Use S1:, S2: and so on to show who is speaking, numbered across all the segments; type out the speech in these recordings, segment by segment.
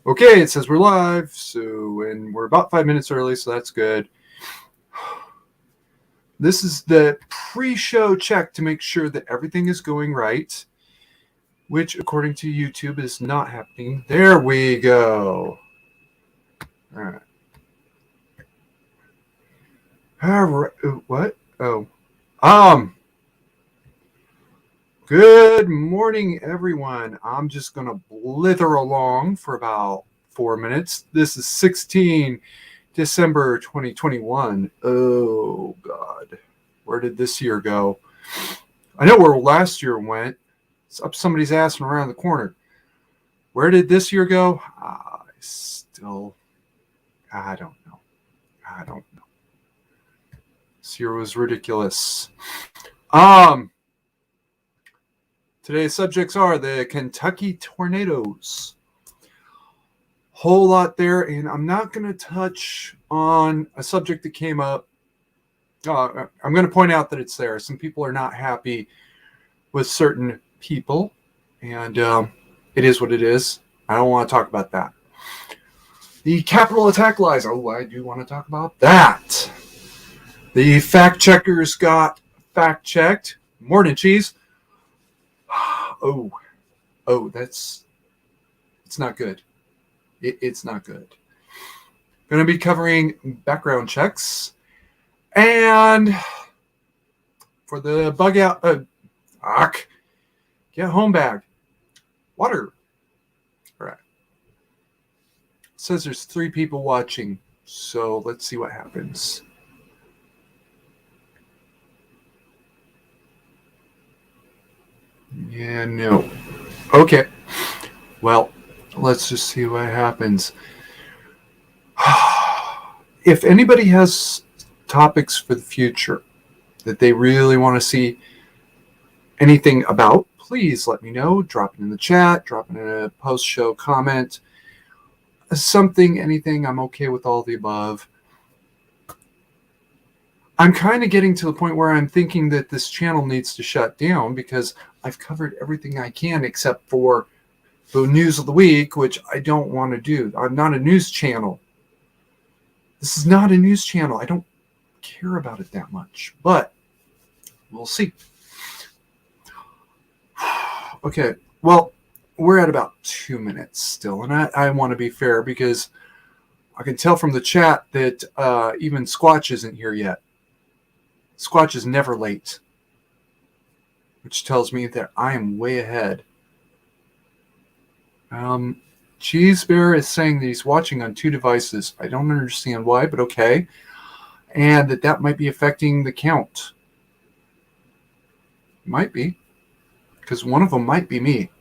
S1: Okay, it says we're live, and we're about 5 minutes early, so that's good. This is the pre-show check to make sure that everything is going right, which, according to YouTube, is not happening. There we go. All right. What? Oh. Good morning, everyone. I'm just going to blither along for about 4 minutes. This is 16 December 2021. Oh, God. Where did this year go? I know where last year went. It's up somebody's ass and around the corner. Where did this year go? I don't know. This year was ridiculous. Today's subjects are the Kentucky tornadoes. Whole lot there, and I'm not going to touch on a subject that came up. I'm going to point out that it's there. Some people are not happy with certain people, and it is what it is. I don't want to talk about that. The Capitol attack lies. Oh, I do want to talk about that. The fact checkers got fact checked. Morning, cheese. It's not good. It's not good. Going to be covering background checks. And for the bug out, get home bag. Water. All right. It says there's 3 people watching. So let's see what happens. Yeah, no. Okay. Well, let's just see what happens. If anybody has topics for the future that they really want to see anything about, please let me know. Drop it in the chat, drop it in a post-show comment. Something, anything. I'm okay with all the above. I'm kind of getting to the point where I'm thinking that this channel needs to shut down because I've covered everything I can except for the news of the week, which I don't want to do. I'm not a news channel. This is not a news channel. I don't care about it that much, but we'll see. Okay, well, we're at about 2 minutes still, and I want to be fair because I can tell from the chat that even Squatch isn't here yet. Squatch is never late, which tells me that I am way ahead. Cheese Bear is saying that he's watching on 2 devices. I don't understand why, but okay. And that might be affecting the count. Might be. Because one of them might be me.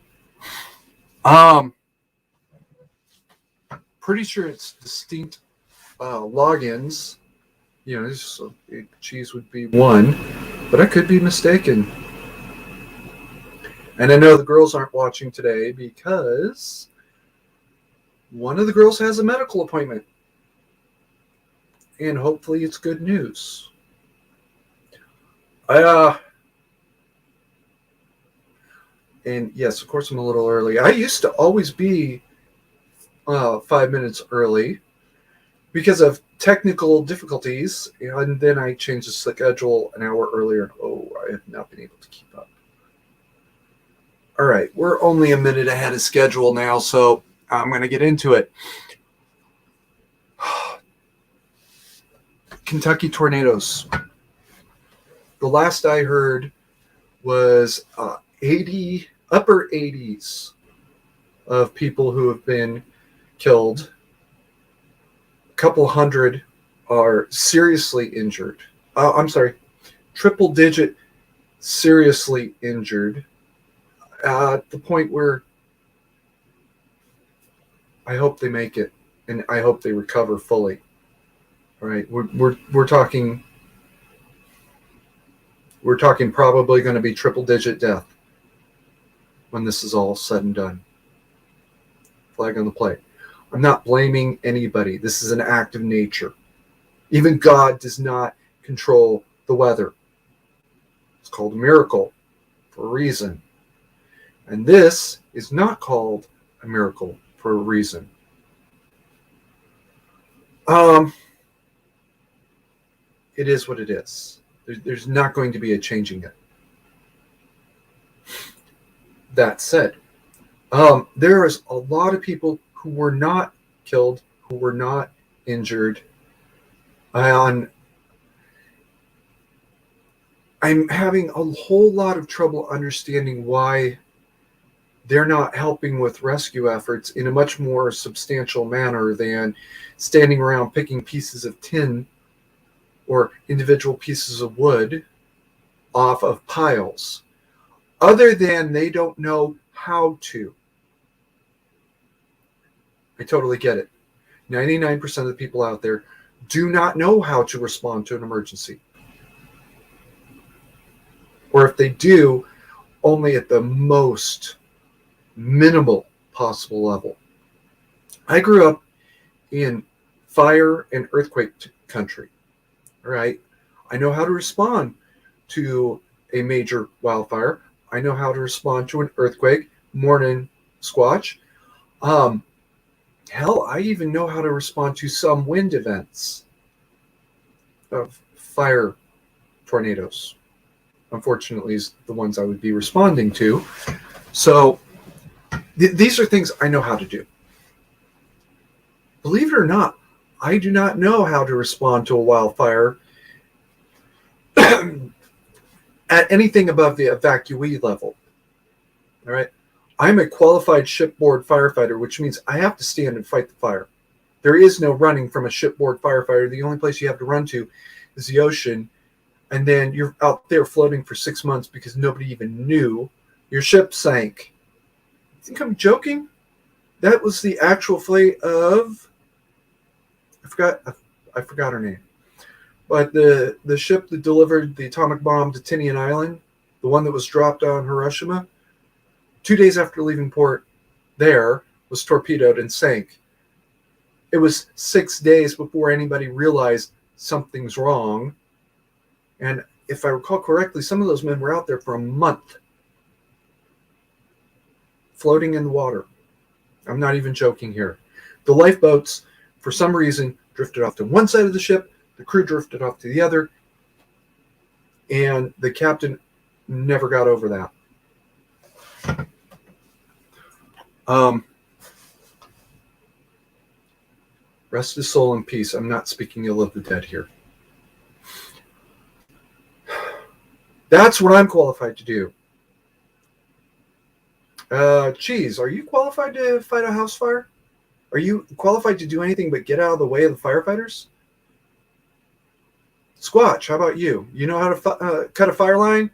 S1: Pretty sure it's distinct logins. You know, so cheese would be 1, but I could be mistaken. And I know the girls aren't watching today because one of the girls has a medical appointment. And hopefully it's good news. And yes, of course I'm a little early. I used to always be 5 minutes early because of technical difficulties, and then I changed the schedule an hour earlier. Oh, I have not been able to keep up. All right, we're only a minute ahead of schedule now, so I'm going to get into it. Kentucky tornadoes. The last I heard was upper 80s of people who have been killed. A couple hundred are seriously injured. Triple digit seriously injured. At the point where I hope they make it, and I hope they recover fully. All right, we're talking probably going to be triple digit death when this is all said and done. Flag on the play. I'm not blaming anybody. This is an act of nature. Even God does not control the weather. It's called a miracle for a reason. And this is not called a miracle for a reason. Um, it is what it is. There's not going to be a changing it. That said, there is a lot of people who were not killed, who were not injured. On I'm having a whole lot of trouble understanding why they're not helping with rescue efforts in a much more substantial manner than standing around picking pieces of tin or individual pieces of wood off of piles, other than they don't know how to. I totally get it. 99% of the people out there do not know how to respond to an emergency. Or if they do, only at the most minimal possible level. I grew up in fire and earthquake country, right? I know how to respond to a major wildfire. I know how to respond to an earthquake. Morning, Squatch. Hell, I even know how to respond to some wind events of fire tornadoes. Unfortunately, is the ones I would be responding to. So these are things I know how to do. Believe it or not, I do not know how to respond to a wildfire at anything above the evacuee level. All right. I'm a qualified shipboard firefighter, which means I have to stand and fight the fire. There is no running from a shipboard firefighter. The only place you have to run to is the ocean. And then you're out there floating for 6 months because nobody even knew your ship sank. You think I'm joking? That was the actual fate of... I forgot her name. But the ship that delivered the atomic bomb to Tinian Island, the one that was dropped on Hiroshima, 2 days after leaving port there, was torpedoed and sank. It was 6 days before anybody realized something's wrong. And if I recall correctly, some of those men were out there for a month, floating in the water. I'm not even joking here. The lifeboats, for some reason, drifted off to one side of the ship. The crew drifted off to the other. And the captain never got over that. Rest his soul in peace. I'm not speaking ill of the dead here. That's what I'm qualified to do. Cheese, are you qualified to fight a house fire? Are you qualified to do anything but get out of the way of the firefighters? Squatch, how about you? You know how to cut a fire line?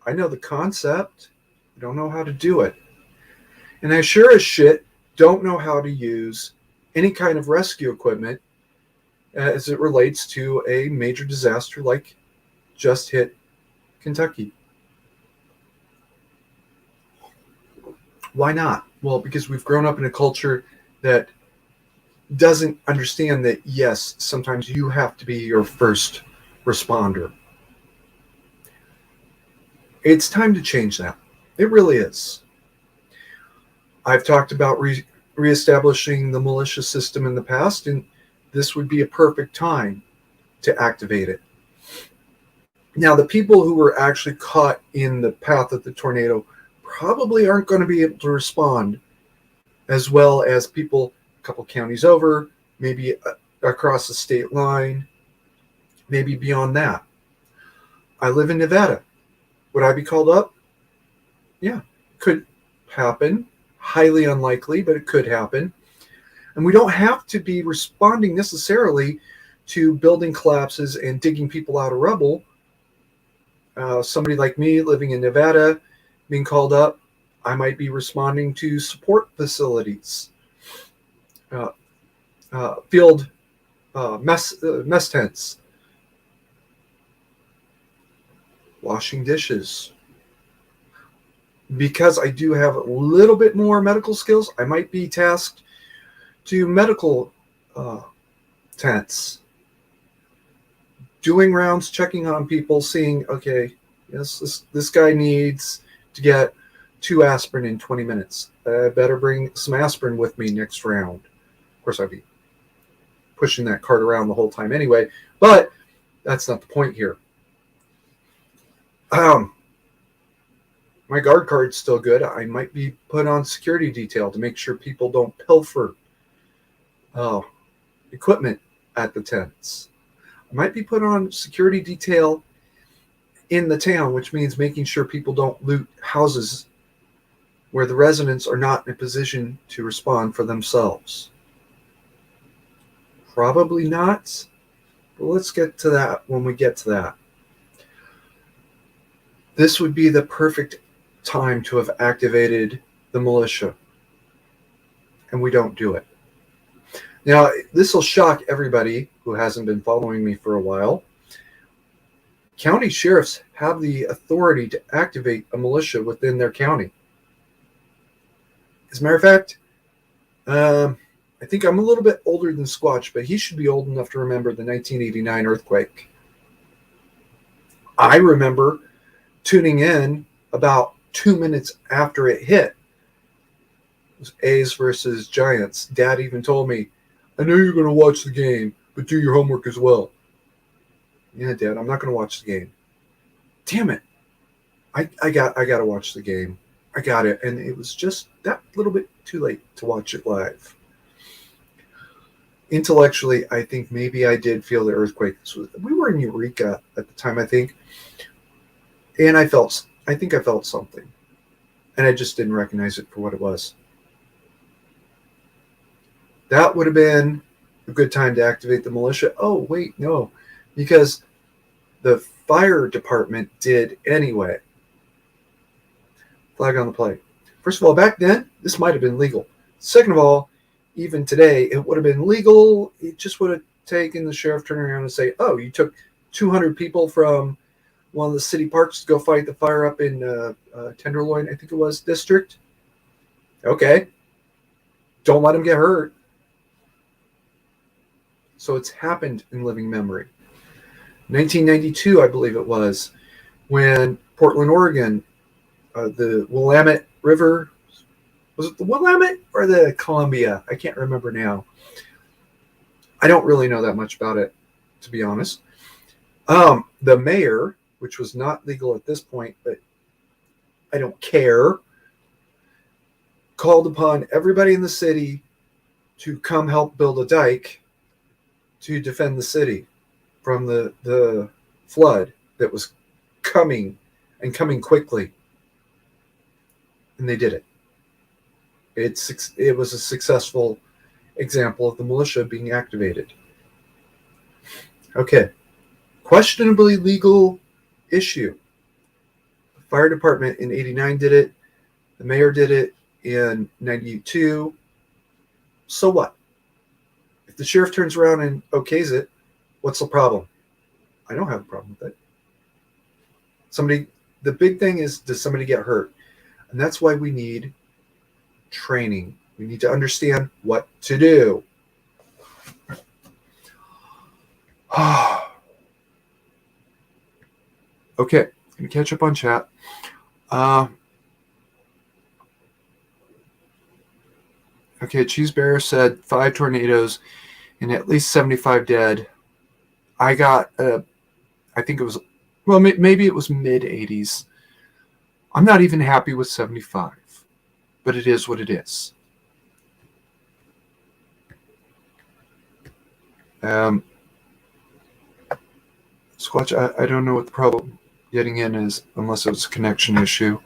S1: I know the concept. I don't know how to do it. And I sure as shit don't know how to use any kind of rescue equipment as it relates to a major disaster like just hit Kentucky. Why not? Well, because we've grown up in a culture that doesn't understand that, yes, sometimes you have to be your first responder. It's time to change that. It really is. I've talked about reestablishing the militia system in the past, and this would be a perfect time to activate it. Now, the people who were actually caught in the path of the tornado probably aren't going to be able to respond as well as people a couple counties over, maybe across the state line, maybe beyond that. I live in Nevada. Would I be called up? Yeah, could happen. Highly unlikely, but it could happen. And we don't have to be responding necessarily to building collapses and digging people out of rubble. Somebody like me living in Nevada being called up, I might be responding to support facilities, field mess tents, washing dishes. Because I do have a little bit more medical skills, I might be tasked to medical tents, doing rounds, checking on people, seeing, okay, yes, this guy needs to get 2 aspirin in 20 minutes. I better bring some aspirin with me next round. Of course, I'd be pushing that cart around the whole time anyway. But that's not the point here. My guard card's still good. I might be put on security detail to make sure people don't pilfer equipment at the tents. I might be put on security detail in the town, which means making sure people don't loot houses where the residents are not in a position to respond for themselves. Probably not, but let's get to that when we get to that. This would be the perfect time to have activated the militia, and we don't do it. Now, this will shock everybody who hasn't been following me for a while. County sheriffs have the authority to activate a militia within their county. As a matter of fact, I think I'm a little bit older than Squatch, but he should be old enough to remember the 1989 earthquake. I remember tuning in about 2 minutes after it hit. It was A's versus Giants. Dad even told me, I know you're going to watch the game, but do your homework as well. Yeah, Dad, I'm not going to watch the game. Damn it. I got to watch the game. I got it. And it was just that little bit too late to watch it live. Intellectually, I think maybe I did feel the earthquake. We were in Eureka at the time, I think. And I think I felt something. And I just didn't recognize it for what it was. That would have been a good time to activate the militia. Oh, wait, no. Because the fire department did anyway. Flag on the play. First of all, back then, this might have been legal. Second of all, even today, it would have been legal. It just would have taken the sheriff turning around and say, oh, you took 200 people from one of the city parks to go fight the fire up in Tenderloin, I think it was, district. Okay. Don't let them get hurt. So it's happened in living memory. 1992, I believe it was, when Portland, Oregon, the Willamette River, was it the Willamette or the Columbia? I can't remember now. I don't really know that much about it, to be honest. The mayor, which was not legal at this point, but I don't care, called upon everybody in the city to come help build a dike to defend the city from the flood that was coming and coming quickly. And they did it. It was a successful example of the militia being activated. Okay. Questionably legal issue. The fire department in 89 did it. The mayor did it in 92. So what? If the sheriff turns around and okays it, what's the problem? I don't have a problem with it. The big thing is, does somebody get hurt? And that's why we need training. We need to understand what to do. Okay, gonna catch up on chat. Okay, Cheese Bear said 5 tornadoes and at least 75 dead. I got, I think it was, well, maybe it was mid-80s. I'm not even happy with 75, but it is what it is. Squatch, I don't know what the problem getting in is, unless it was a connection issue.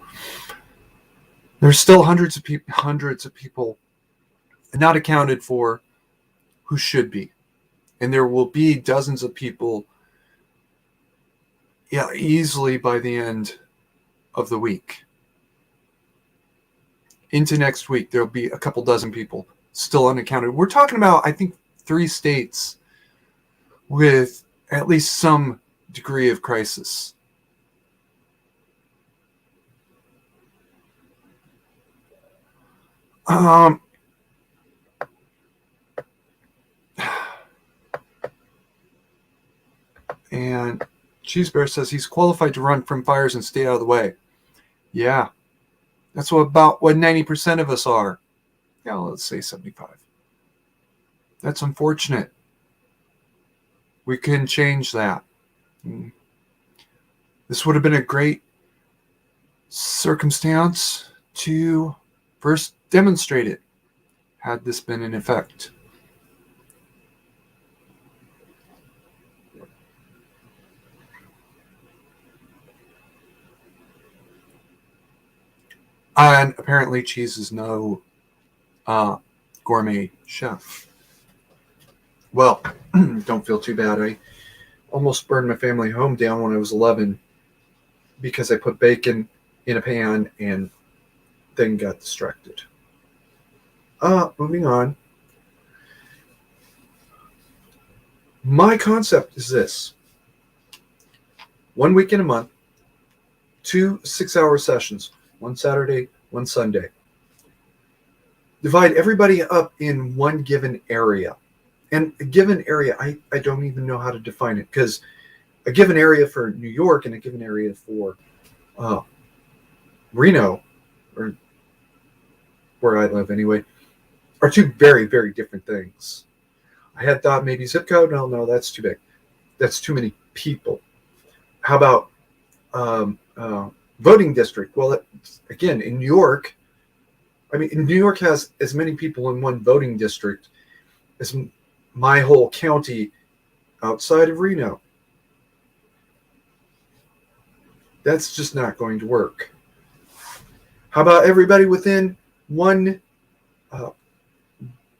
S1: There's still hundreds of people not accounted for who should be. And there will be dozens of people, easily by the end of the week. Into next week, there'll be a couple dozen people still unaccounted. We're talking about, I think, 3 states with at least some degree of crisis. And Cheese Bear says he's qualified to run from fires and stay out of the way. Yeah. That's about what 90% of us are. Yeah, let's say 75. That's unfortunate. We can change that. This would have been a great circumstance to first demonstrate it, had this been in effect. And apparently cheese is no gourmet chef. Well, don't feel too bad. I almost burned my family home down when I was 11 because I put bacon in a pan and then got distracted. Moving on. My concept is this. 1 week in a month, 2 6-hour sessions, one Saturday, one Sunday. Divide everybody up in one given area. And a given area, I don't even know how to define it, because a given area for New York and a given area for Reno, or where I live anyway, are two very, very different things. I had thought maybe zip code. No, that's too big. That's too many people. How about voting district? Well, again, in New York, New York has as many people in one voting district as my whole county outside of Reno. That's just not going to work. How about everybody within one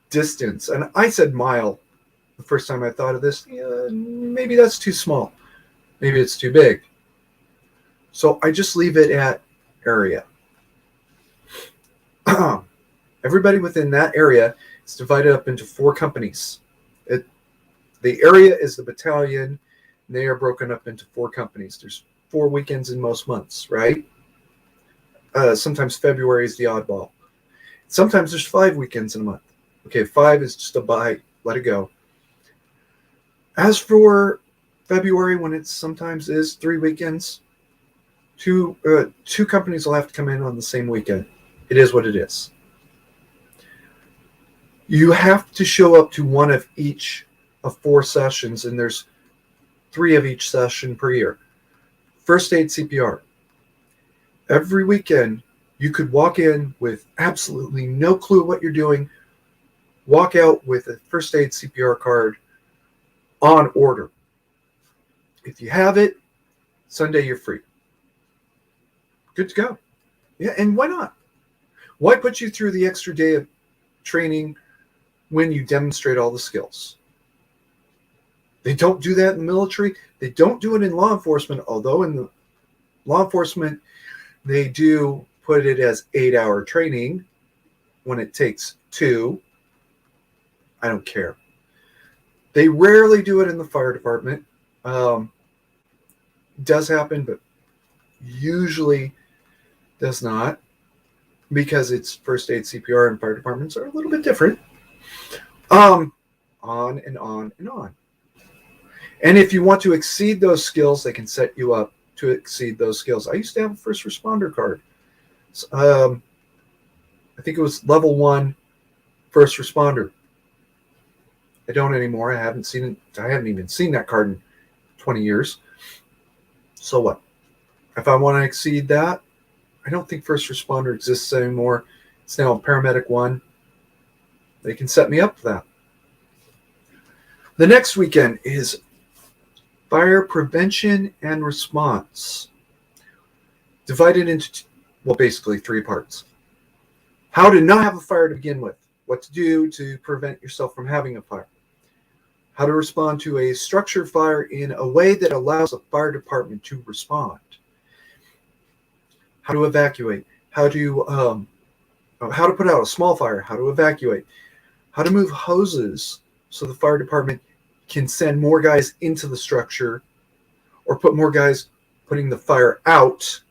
S1: distance? And I said mile the first time I thought of this. Maybe that's too small. Maybe it's too big. So I just leave it at area. Everybody within that area is divided up into 4 companies. The area is the battalion, and they are broken up into 4 companies. There's 4 weekends in most months, right? Sometimes February is the oddball. Sometimes there's 5 weekends in a month. Okay, 5 is just a bye, let it go. As for February, when it sometimes is 3 weekends, two companies will have to come in on the same weekend. It is what it is. You have to show up to one of each of 4 sessions, and there's 3 of each session per year. First aid CPR. Every weekend, you could walk in with absolutely no clue what you're doing, walk out with a first aid CPR card on order. If you have it, Sunday you're free. Good to go. Yeah, and why not? Why put you through the extra day of training when you demonstrate all the skills? They don't do that in the military. They don't do it in law enforcement, although in the law enforcement, they do put it as 8-hour training when it takes 2. I don't care. They rarely do it in the fire department. Does happen, but usually does not, because it's first aid CPR and fire departments are a little bit different. On and on and on. And if you want to exceed those skills, they can set you up to exceed those skills. I used to have a first responder card. I think it was level 1 first responder. I don't anymore. I haven't even seen that card in 20 years. So what? If I want to exceed that, I don't think first responder exists anymore. It's now a paramedic 1. They can set me up for that. The next weekend is fire prevention and response. Divided into, basically 3 parts. How to not have a fire to begin with. What to do to prevent yourself from having a fire. How to respond to a structured fire in a way that allows the fire department to respond. How to evacuate. How to put out a small fire. How to evacuate. How to move hoses so the fire department can send more guys into the structure, or put more guys putting the fire out,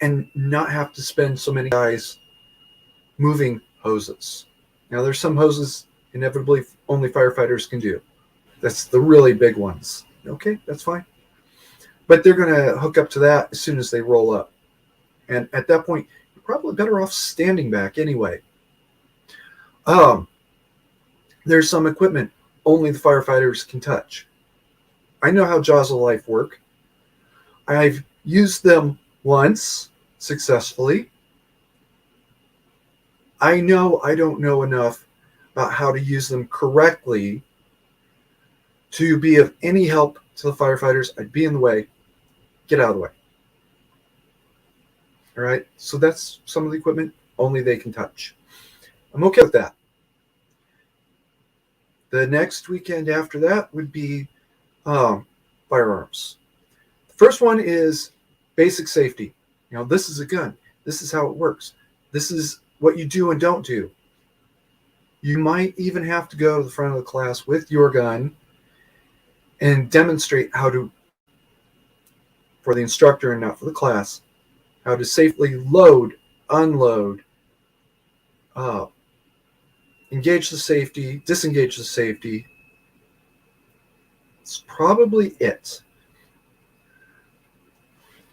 S1: and not have to spend so many guys moving hoses. Now, there's some hoses inevitably only firefighters can do. That's the really big ones. Okay, that's fine. But they're going to hook up to that as soon as they roll up. And at that point, you're probably better off standing back anyway. There's some equipment only the firefighters can touch. I know how Jaws of Life work. I've used them once successfully. I know I don't know enough about how to use them correctly to be of any help to the firefighters. I'd be in the way. Get out of the way. All right. So that's some of the equipment only they can touch. I'm okay with that. The next weekend after that would be firearms. The first one is basic safety. This is a gun. This is how it works. This is what you do and don't do. You might even have to go to the front of the class with your gun and demonstrate how to, for the instructor and not for the class, how to safely load, unload, engage the safety, disengage the safety. It's probably it.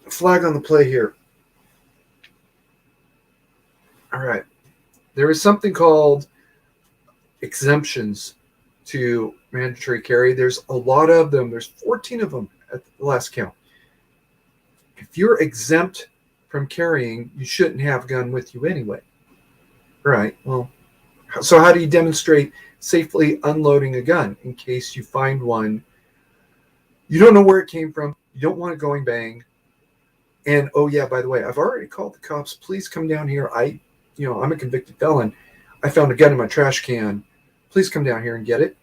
S1: Flag on the play here. All right. There is something called exemptions to mandatory carry. There's a lot of them. There's 14 of them at the last count. If you're exempt from carrying, you shouldn't have a gun with you anyway. Right. Well, so how do you demonstrate safely unloading a gun in case you find one? You don't know where it came from. You don't want it going bang. And, oh, yeah, by the way, I've already called the cops. Please come down here. I'm a convicted felon. I found a gun in my trash can. Please come down here and get it.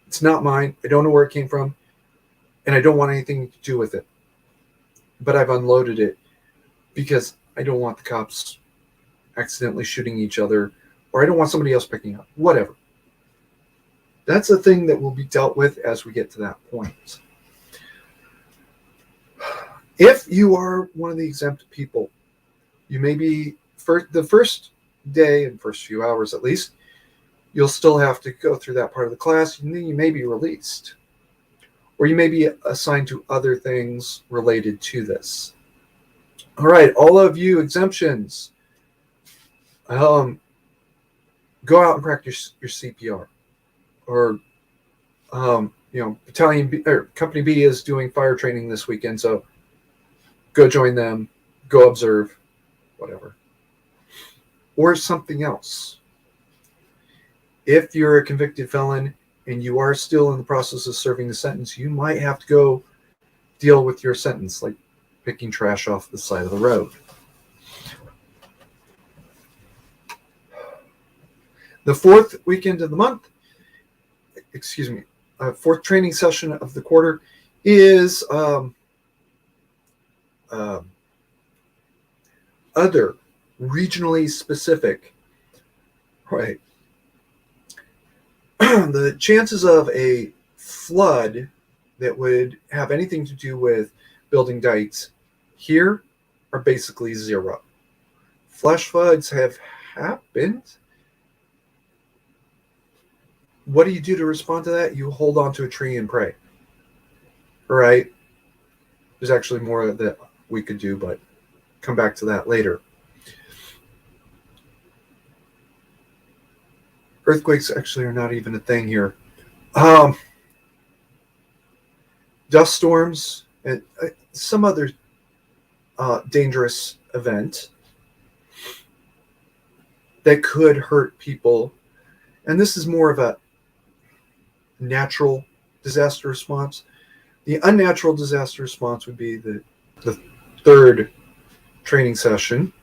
S1: It's not mine. I don't know where it came from. And I don't want anything to do with it. But I've unloaded it because I don't want the cops accidentally shooting each other, or I don't want somebody else picking up. Whatever. That's a thing that will be dealt with as we get to that point. If you are one of the exempt people, you may be, for the first day and first few hours at least, you'll still have to go through that part of the class, and then you may be released. Or you may be assigned to other things related to this. All right, all of you exemptions, go out and practice your CPR. Or, Battalion B, or Company B is doing fire training this weekend, so go join them, go observe, whatever. Or something else. If you're a convicted felon and you are still in the process of serving the sentence, you might have to go deal with your sentence, like picking trash off the side of the road. The fourth weekend of the month, fourth training session of the quarter is other regionally specific, right? The chances of a flood that would have anything to do with building dikes here are basically zero. Flash floods have happened. What do you do to respond to that? You hold on to a tree and pray. All right? There's actually more that we could do, but come back to that later. Earthquakes actually are not even a thing here. Dust storms and some other dangerous event that could hurt people. And this is more of a natural disaster response. The unnatural disaster response would be the third training session.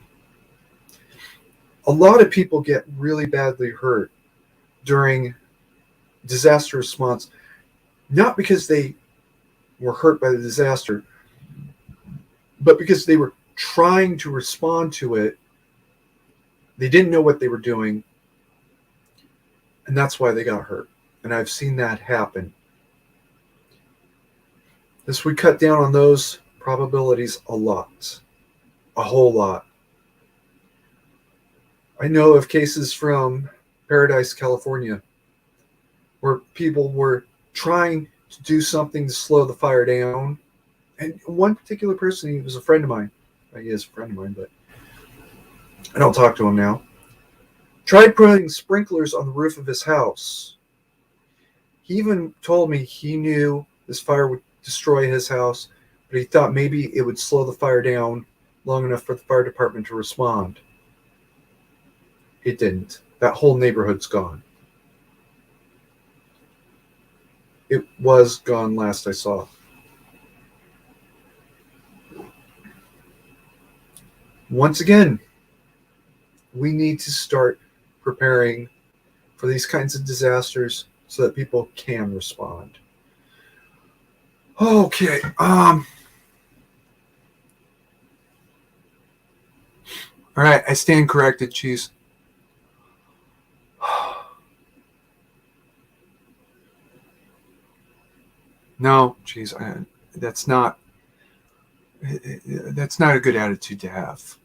S1: A lot of people get really badly hurt during disaster response, not because they were hurt by the disaster, but because they were trying to respond to it. They didn't know what they were doing, and that's why they got hurt. And I've seen that happen. This would cut down on those probabilities a lot, a whole lot. I know of cases from Paradise, California, where people were trying to do something to slow the fire down. And one particular person, he was a friend of mine. He is a friend of mine, but I don't talk to him now. Tried putting sprinklers on the roof of his house. He even told me he knew this fire would destroy his house, but he thought maybe it would slow the fire down long enough for the fire department to respond. It didn't. That whole neighborhood's gone. It was gone last I saw. Once again, we need to start preparing for these kinds of disasters so that people can respond. Okay. All right. I stand corrected, Cheese. No, Cheese. That's not a good attitude to have.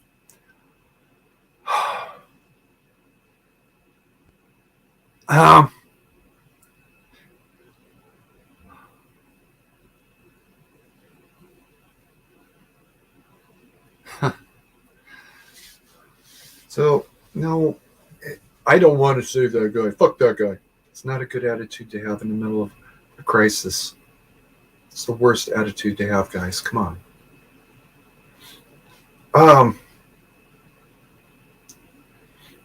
S1: So, no, I don't want to save that guy. Fuck that guy. It's not a good attitude to have in the middle of a crisis. It's the worst attitude to have, guys. Come on.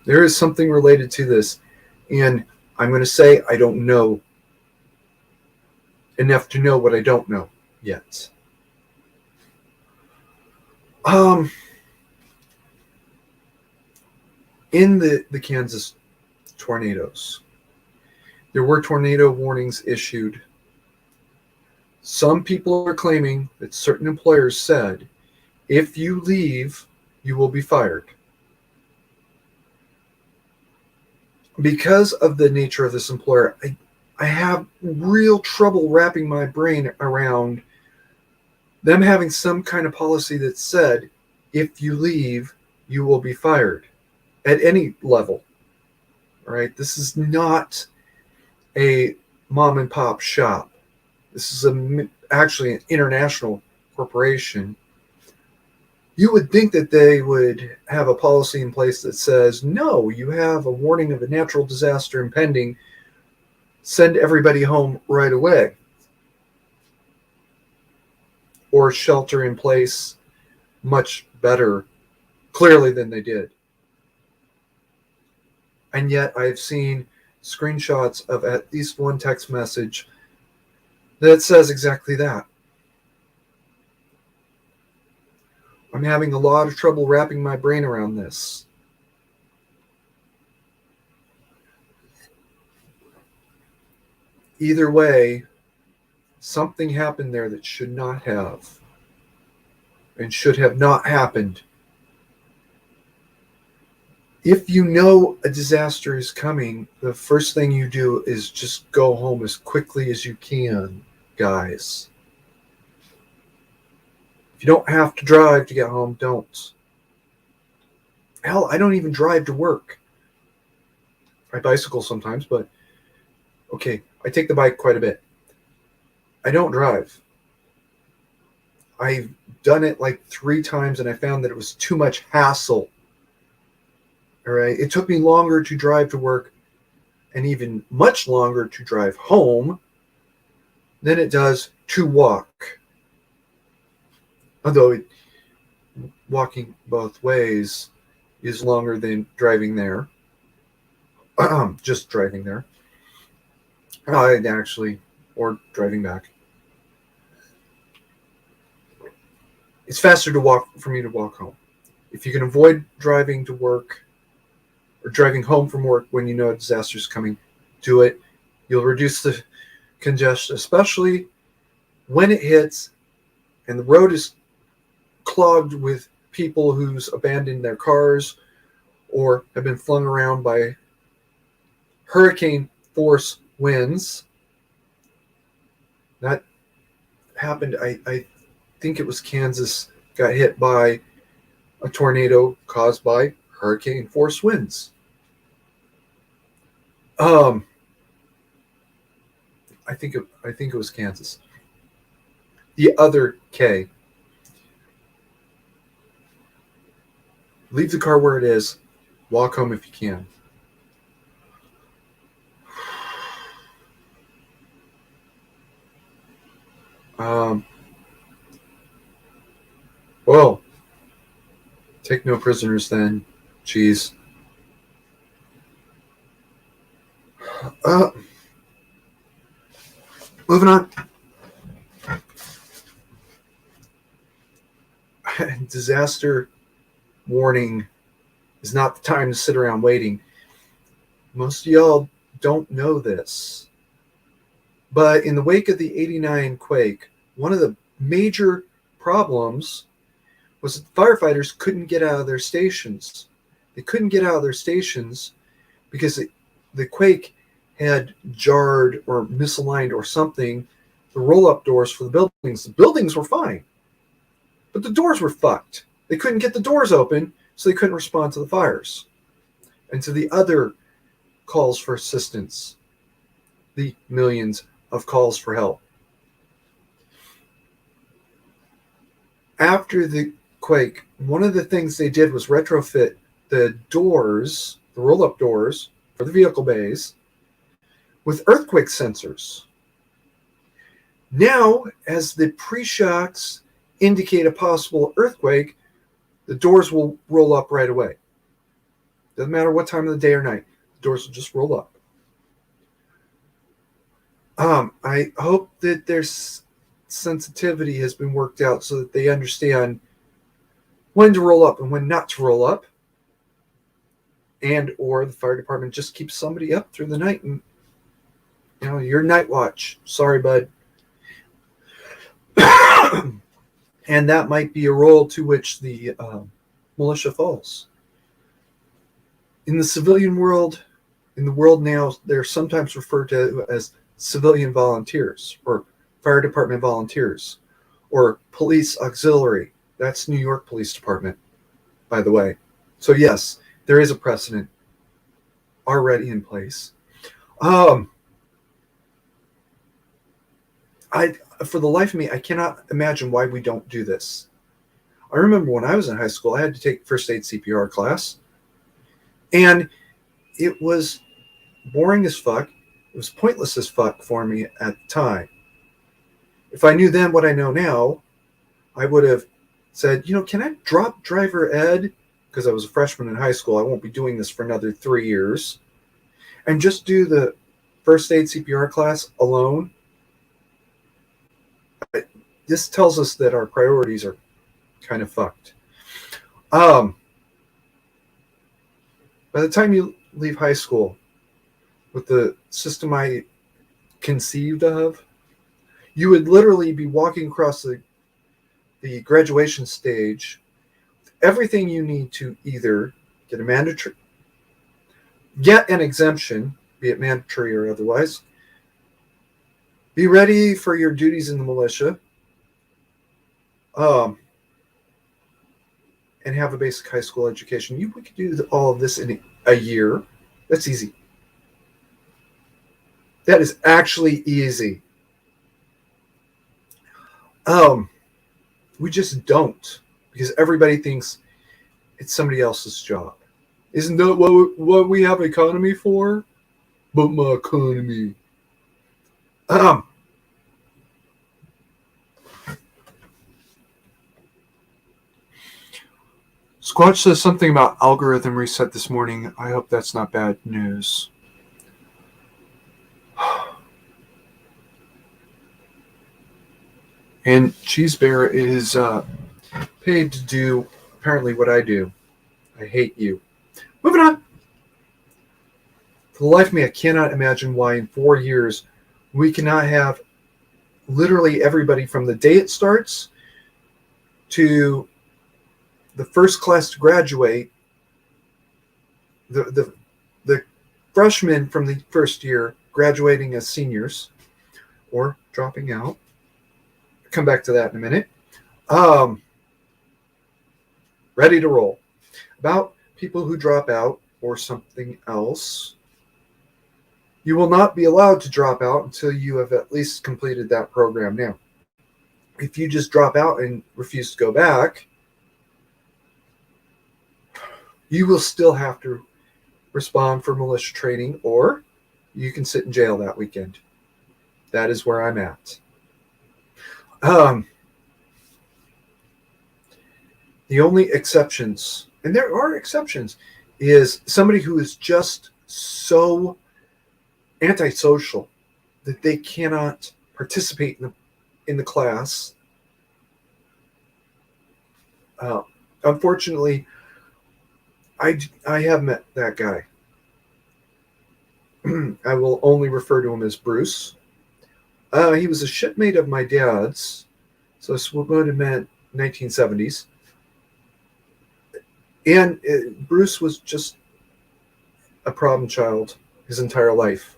S1: There is something related to this, and I'm going to say I don't know enough to know what I don't know yet. In the Kansas tornadoes, there were tornado warnings issued. Some people are claiming that certain employers said, if you leave, you will be fired. Because of the nature of this employer, I have real trouble wrapping my brain around them having some kind of policy that said, if you leave, you will be fired at any level. All right. This is not a mom and pop shop. This is actually an international corporation. You would think that they would have a policy in place that says, no, you have a warning of a natural disaster impending. Send everybody home right away. Or shelter in place much better, clearly, than they did. And yet I've seen screenshots of at least one text message that says exactly that. I'm having a lot of trouble wrapping my brain around this. Either way, something happened there that should not have, and should have not happened. If you know a disaster is coming, the first thing you do is just go home as quickly as you can, guys. If you don't have to drive to get home, don't. Hell, I don't even drive to work. I bicycle sometimes, but okay, I take the bike quite a bit. I don't drive. I've done it like 3 times and I found that it was too much hassle. All right. It took me longer to drive to work and even much longer to drive home than it does to walk. Although walking both ways is longer than driving there. Just driving there. Or driving back. It's faster for me to walk home. If you can avoid driving to work or driving home from work when you know a disaster is coming, do it. You'll reduce the congestion, especially when it hits and the road is clogged with people who's abandoned their cars or have been flung around by hurricane force winds. That happened, I think it was Kansas, got hit by a tornado caused by hurricane force winds. I think it was Kansas. The other K. Leave the car where it is. Walk home if you can. Um, well, take no prisoners then. Jeez. Uh, moving on. Disaster warning is not the time to sit around waiting. Most of y'all don't know this, but in the wake of the '89 quake, one of the major problems was that the firefighters couldn't get out of their stations. They couldn't get out of their stations because the quake had jarred or misaligned or something the roll-up doors for the buildings. The buildings were fine, but the doors were fucked. They couldn't get the doors open, so they couldn't respond to the fires and to the other calls for assistance, the millions of calls for help. After the quake, one of the things they did was retrofit the doors, the roll-up doors for the vehicle bays, with earthquake sensors. Now, as the pre-shocks indicate a possible earthquake, the doors will roll up right away. Doesn't matter what time of the day or night, the doors will just roll up. I hope that their sensitivity has been worked out so that they understand when to roll up and when not to roll up, and or the fire department just keeps somebody up through the night and your night watch. Sorry, bud. And that might be a role to which the militia falls. In the civilian world, in the world now, they're sometimes referred to as civilian volunteers or fire department volunteers or police auxiliary. That's New York Police Department, by the way. So yes, there is a precedent already in place. For the life of me, I cannot imagine why we don't do this. I remember when I was in high school, I had to take first aid CPR class, and it was boring as fuck. It was pointless as fuck for me at the time. If I knew then what I know now, I would have said, can I drop driver ed? Because I was a freshman in high school. I won't be doing this for another 3 years. And just do the first aid CPR class alone. This tells us that our priorities are kind of fucked. By the time you leave high school, with the system I conceived of, you would literally be walking across the graduation stage with everything you need to either get an exemption, be it mandatory or otherwise, be ready for your duties in the militia, and have a basic high school education. We could do all of this in a year. That's easy. That is actually easy. We just don't, because everybody thinks it's somebody else's job. Isn't that what we have economy for? But my economy. Squatch says something about algorithm reset this morning. I hope that's not bad news. And Cheese Bear is paid to do apparently what I do. I hate you. Moving on. For the life of me, I cannot imagine why in 4 years we cannot have literally everybody from the day it starts to the first class to graduate, the freshmen from the first year graduating as seniors or dropping out. I'll come back to that in a minute. Ready to roll. About people who drop out or something else. You will not be allowed to drop out until you have at least completed that program. Now, if you just drop out and refuse to go back, you will still have to respond for militia training, or you can sit in jail that weekend. That is where I'm at. Um, the only exceptions, and there are exceptions, is somebody who is just so antisocial that they cannot participate in the class. Uh, Unfortunately, I have met that guy. I will only refer to him as Bruce. He was a shipmate of my dad's, so this would have meant 1970s. And Bruce was just a problem child his entire life.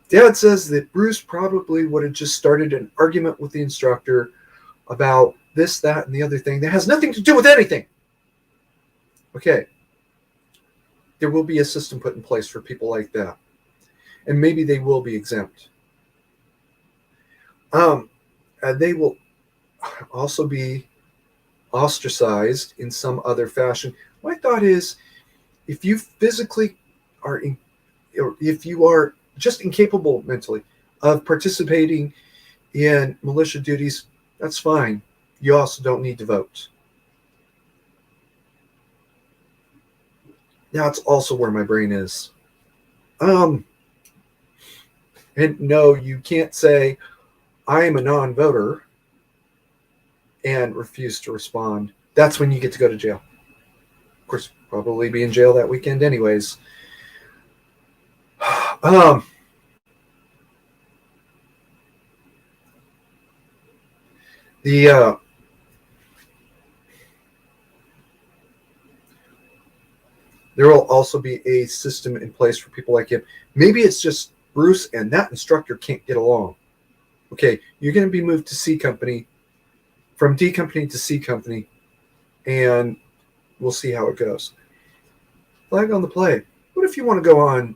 S1: Dad says that Bruce probably would have just started an argument with the instructor about this, that, and the other thing that has nothing to do with anything. Okay. There will be a system put in place for people like that. And maybe they will be exempt. They will also be ostracized in some other fashion. My thought is, if you physically are, or if you are just incapable mentally of participating in militia duties, that's fine. You also don't need to vote. That's also where my brain is. And no, you can't say, I am a non-voter and refuse to respond. That's when you get to go to jail. Of course, probably be in jail that weekend anyways. There will also be a system in place for people like him. Maybe it's just Bruce and that instructor can't get along. Okay, you're going to be moved to C company, from D company to C company, and we'll see how it goes. Flag on the play. What if you want to go on,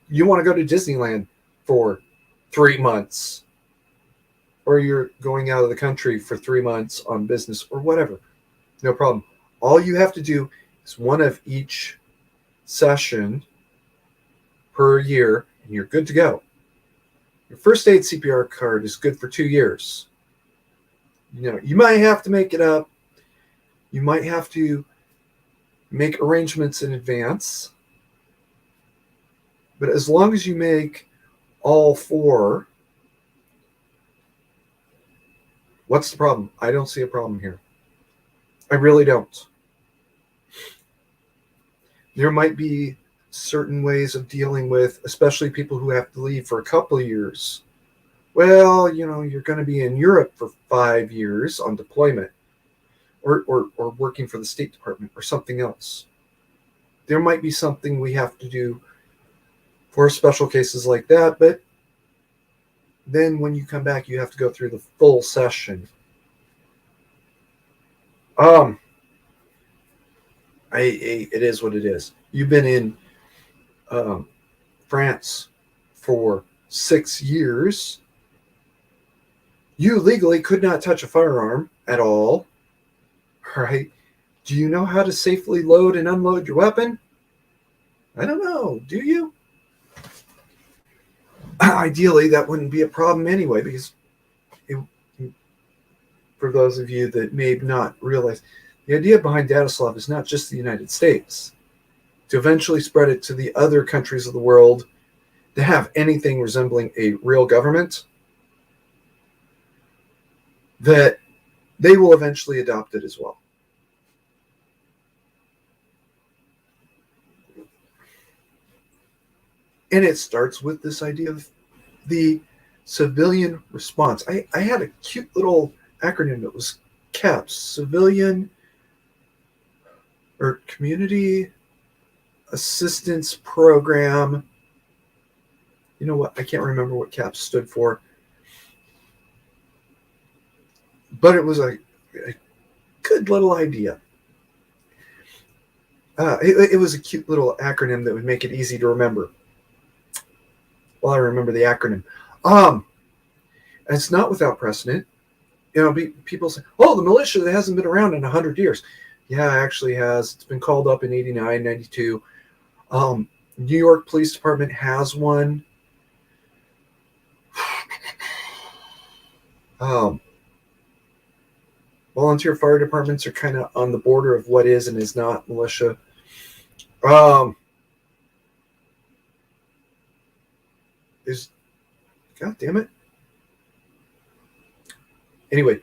S1: you want to go to Disneyland for 3 months, or you're going out of the country for 3 months on business or whatever? No problem. All you have to do is one of each session per year, and you're good to go. Your first aid CPR card is good for 2 years. You might have to make it up. You might have to make arrangements in advance. But as long as you make all 4, what's the problem? I don't see a problem here. I really don't. There might be certain ways of dealing with, especially people who have to leave for a couple of years. Well, you're going to be in Europe for 5 years on deployment, or working for the State Department or something else. There might be something we have to do for special cases like that, but then when you come back, you have to go through the full session. It is what it is. You've been in France for 6 years. You legally could not touch a firearm at all, right? Do you know how to safely load and unload your weapon? I don't know. Do you? Ideally, that wouldn't be a problem anyway, because for those of you that may not realize, the idea behind Daetslov is not just the United States. To eventually spread it to the other countries of the world that have anything resembling a real government, that they will eventually adopt it as well. And it starts with this idea of the civilian response. I had a cute little acronym that was CAPS, Civilian or Community Assistance Program. You know what? I can't remember what CAPS stood for. But it was a good little idea. It was a cute little acronym that would make it easy to remember. Well, I remember the acronym. It's not without precedent. People say, oh, the militia that hasn't been around in 100 years. Yeah, it actually has. It's been called up in 89, 92. New York Police Department has one. Um, volunteer fire departments are kind of on the border of what is and is not militia. Um, is God damn it. Anyway,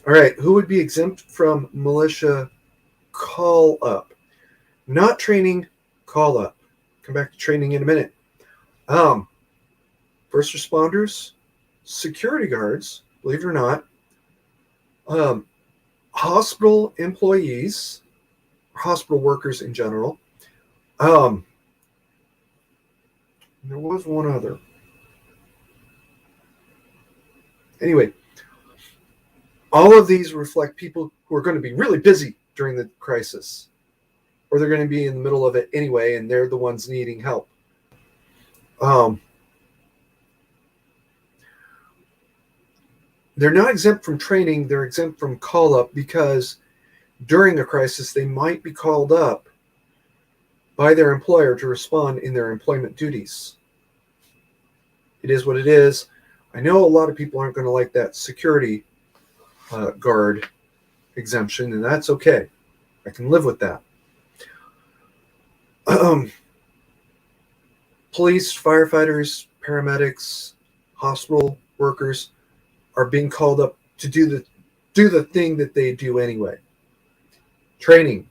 S1: all right. Who would be exempt from militia call up? Not training, call up. Come back to training in a minute. Um, first responders, security guards, believe it or not, um, hospital employees, hospital workers in general. Um, there was one other. Anyway, all of these reflect people who are going to be really busy during the crisis, or they're going to be in the middle of it anyway, and they're the ones needing help. Um, they're not exempt from training, they're exempt from call up because during a crisis, they might be called up by their employer to respond in their employment duties. It is what it is. I know a lot of people aren't going to like that security guard exemption, and that's okay. I can live with that. Police, firefighters, paramedics, hospital workers are being called up to do the thing that they do anyway. Training.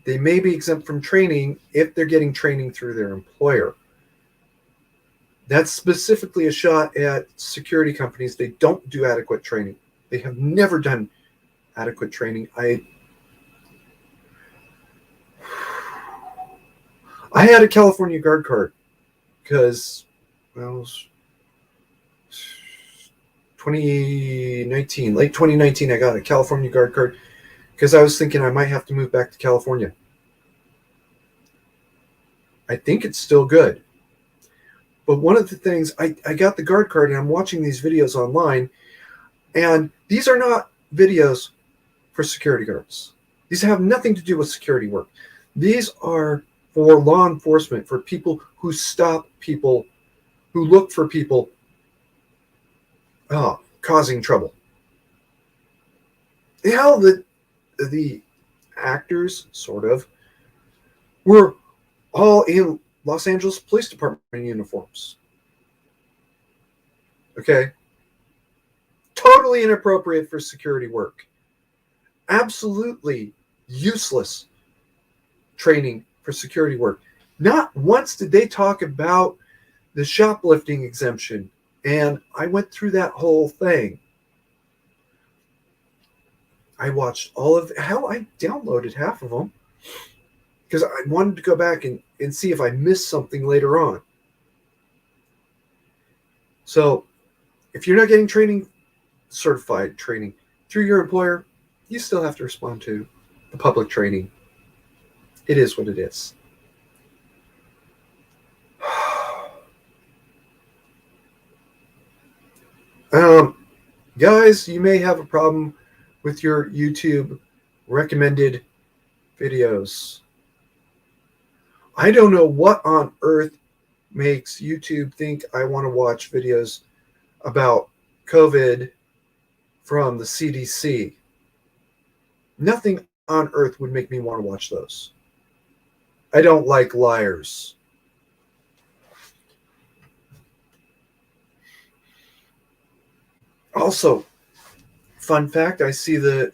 S1: They may be exempt from training if they're getting training through their employer. That's specifically a shot at security companies. They don't do adequate training. They have never done adequate training. I had a California Guard card because, well, it was 2019, late 2019, I got a California Guard card because I was thinking I might have to move back to California. I think it's still good. But one of the things, I got the Guard card and I'm watching these videos online, and these are not videos for security guards. These have nothing to do with security work. These are for law enforcement, for people who stop people, who look for people causing trouble. Hell, the actors, sort of, were all in Los Angeles Police Department uniforms. Okay? Totally inappropriate for security work. Absolutely useless training for security work. Not once did they talk about the shoplifting exemption, and I went through that whole thing. I watched all of hell, I downloaded half of them because I wanted to go back and see if I missed something later on. So if you're not getting training, certified training through your employer, you still have to respond to the public training. It is what it is. Guys, you may have a problem with your YouTube recommended videos. I don't know what on earth makes YouTube think I want to watch videos about COVID from the CDC. Nothing on earth would make me want to watch those. I don't like liars. Also, fun fact, I see the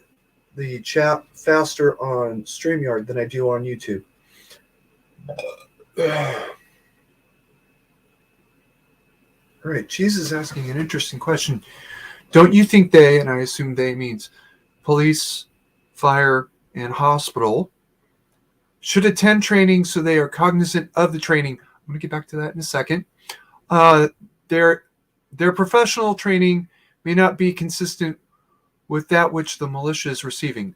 S1: chat faster on StreamYard than I do on YouTube. All right, Cheese is asking an interesting question. Don't you think they, and I assume they means police, fire, and hospital, should attend training so they are cognizant of the training? I'm going to get back to that in a second. Their professional training may not be consistent with that which the militia is receiving.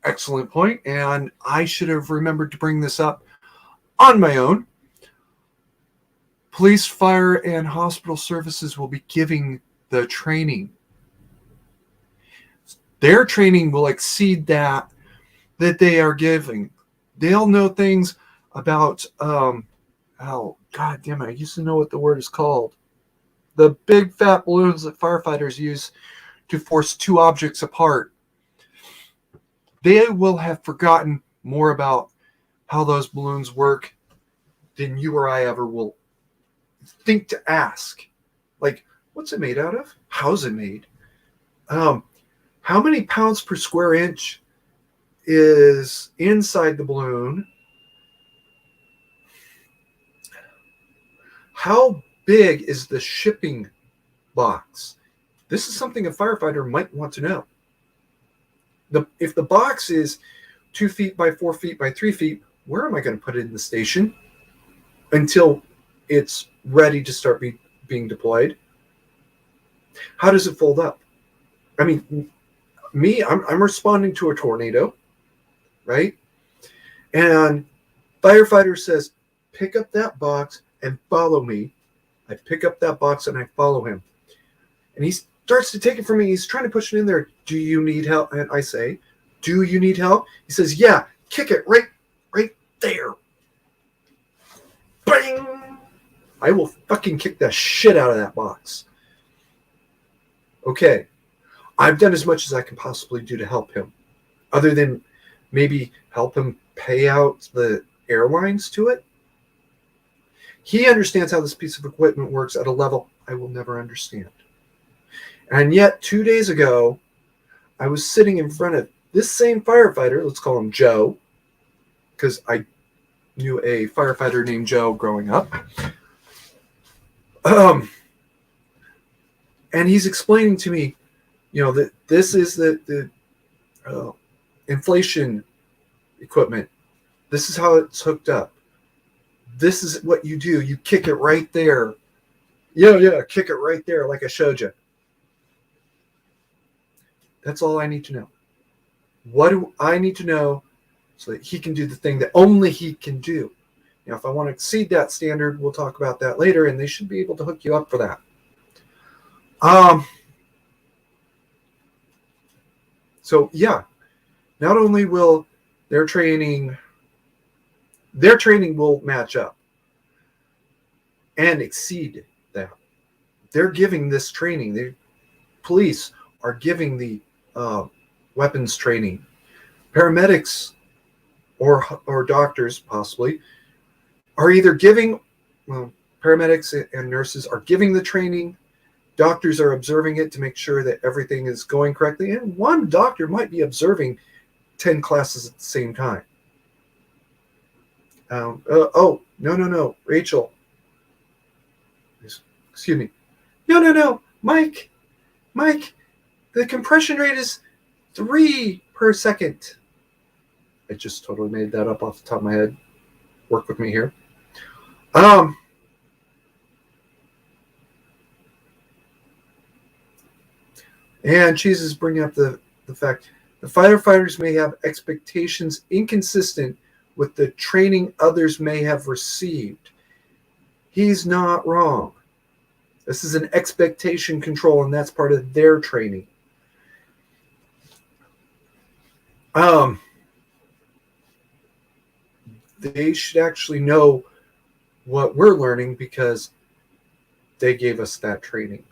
S1: Excellent point, and I should have remembered to bring this up on my own. Police, fire, and hospital services will be giving the training. Their training will exceed that they are giving. They'll know things about, oh, God damn it, I used to know what the word is called. The big fat balloons that firefighters use to force two objects apart. They will have forgotten more about how those balloons work than you or I ever will think to ask. Like, what's it made out of? How's it made? How many pounds per square inch is inside the balloon? How big is the shipping box? This is something a firefighter might want to know. If the box is 2 feet by 4 feet by 3 feet, where am I going to put it in the station until it's ready to start being deployed? How does it fold up? I mean, I'm responding to a tornado, right? And firefighter says, pick up that box and follow me. I pick up that box and I follow him. And he starts to take it from me. He's trying to push it in there. Do you need help? And I say, do you need help? He says, yeah, kick it right there. Bang! I will fucking kick the shit out of that box. Okay. I've done as much as I can possibly do to help him, other than maybe help him pay out the airlines to it. He understands how this piece of equipment works at a level I will never understand. And yet, 2 days ago, I was sitting in front of this same firefighter, let's call him Joe, because I knew a firefighter named Joe growing up. And he's explaining to me, that this is the inflation equipment. This is how it's hooked up. This is what you do. You kick it right there. Yeah, kick it right there like I showed you. That's all I need to know. What do I need to know so that he can do the thing that only he can do? Now, if I want to exceed that standard, we'll talk about that later, and they should be able to hook you up for that. So, yeah, not only will their training will match up and exceed that. They're giving this training. The police are giving the weapons training. Paramedics or doctors possibly are either giving, paramedics and nurses are giving the training. Doctors are observing it to make sure that everything is going correctly. And one doctor might be observing 10 classes at the same time. No, Rachel. Excuse me. No, Mike, the compression rate is 3 per second. I just totally made that up off the top of my head. Work with me here. And Cheese is bringing up the fact the firefighters may have expectations inconsistent with the training others may have received. He's not wrong. This is an expectation control, and that's part of their training. They should actually know what we're learning because they gave us that training.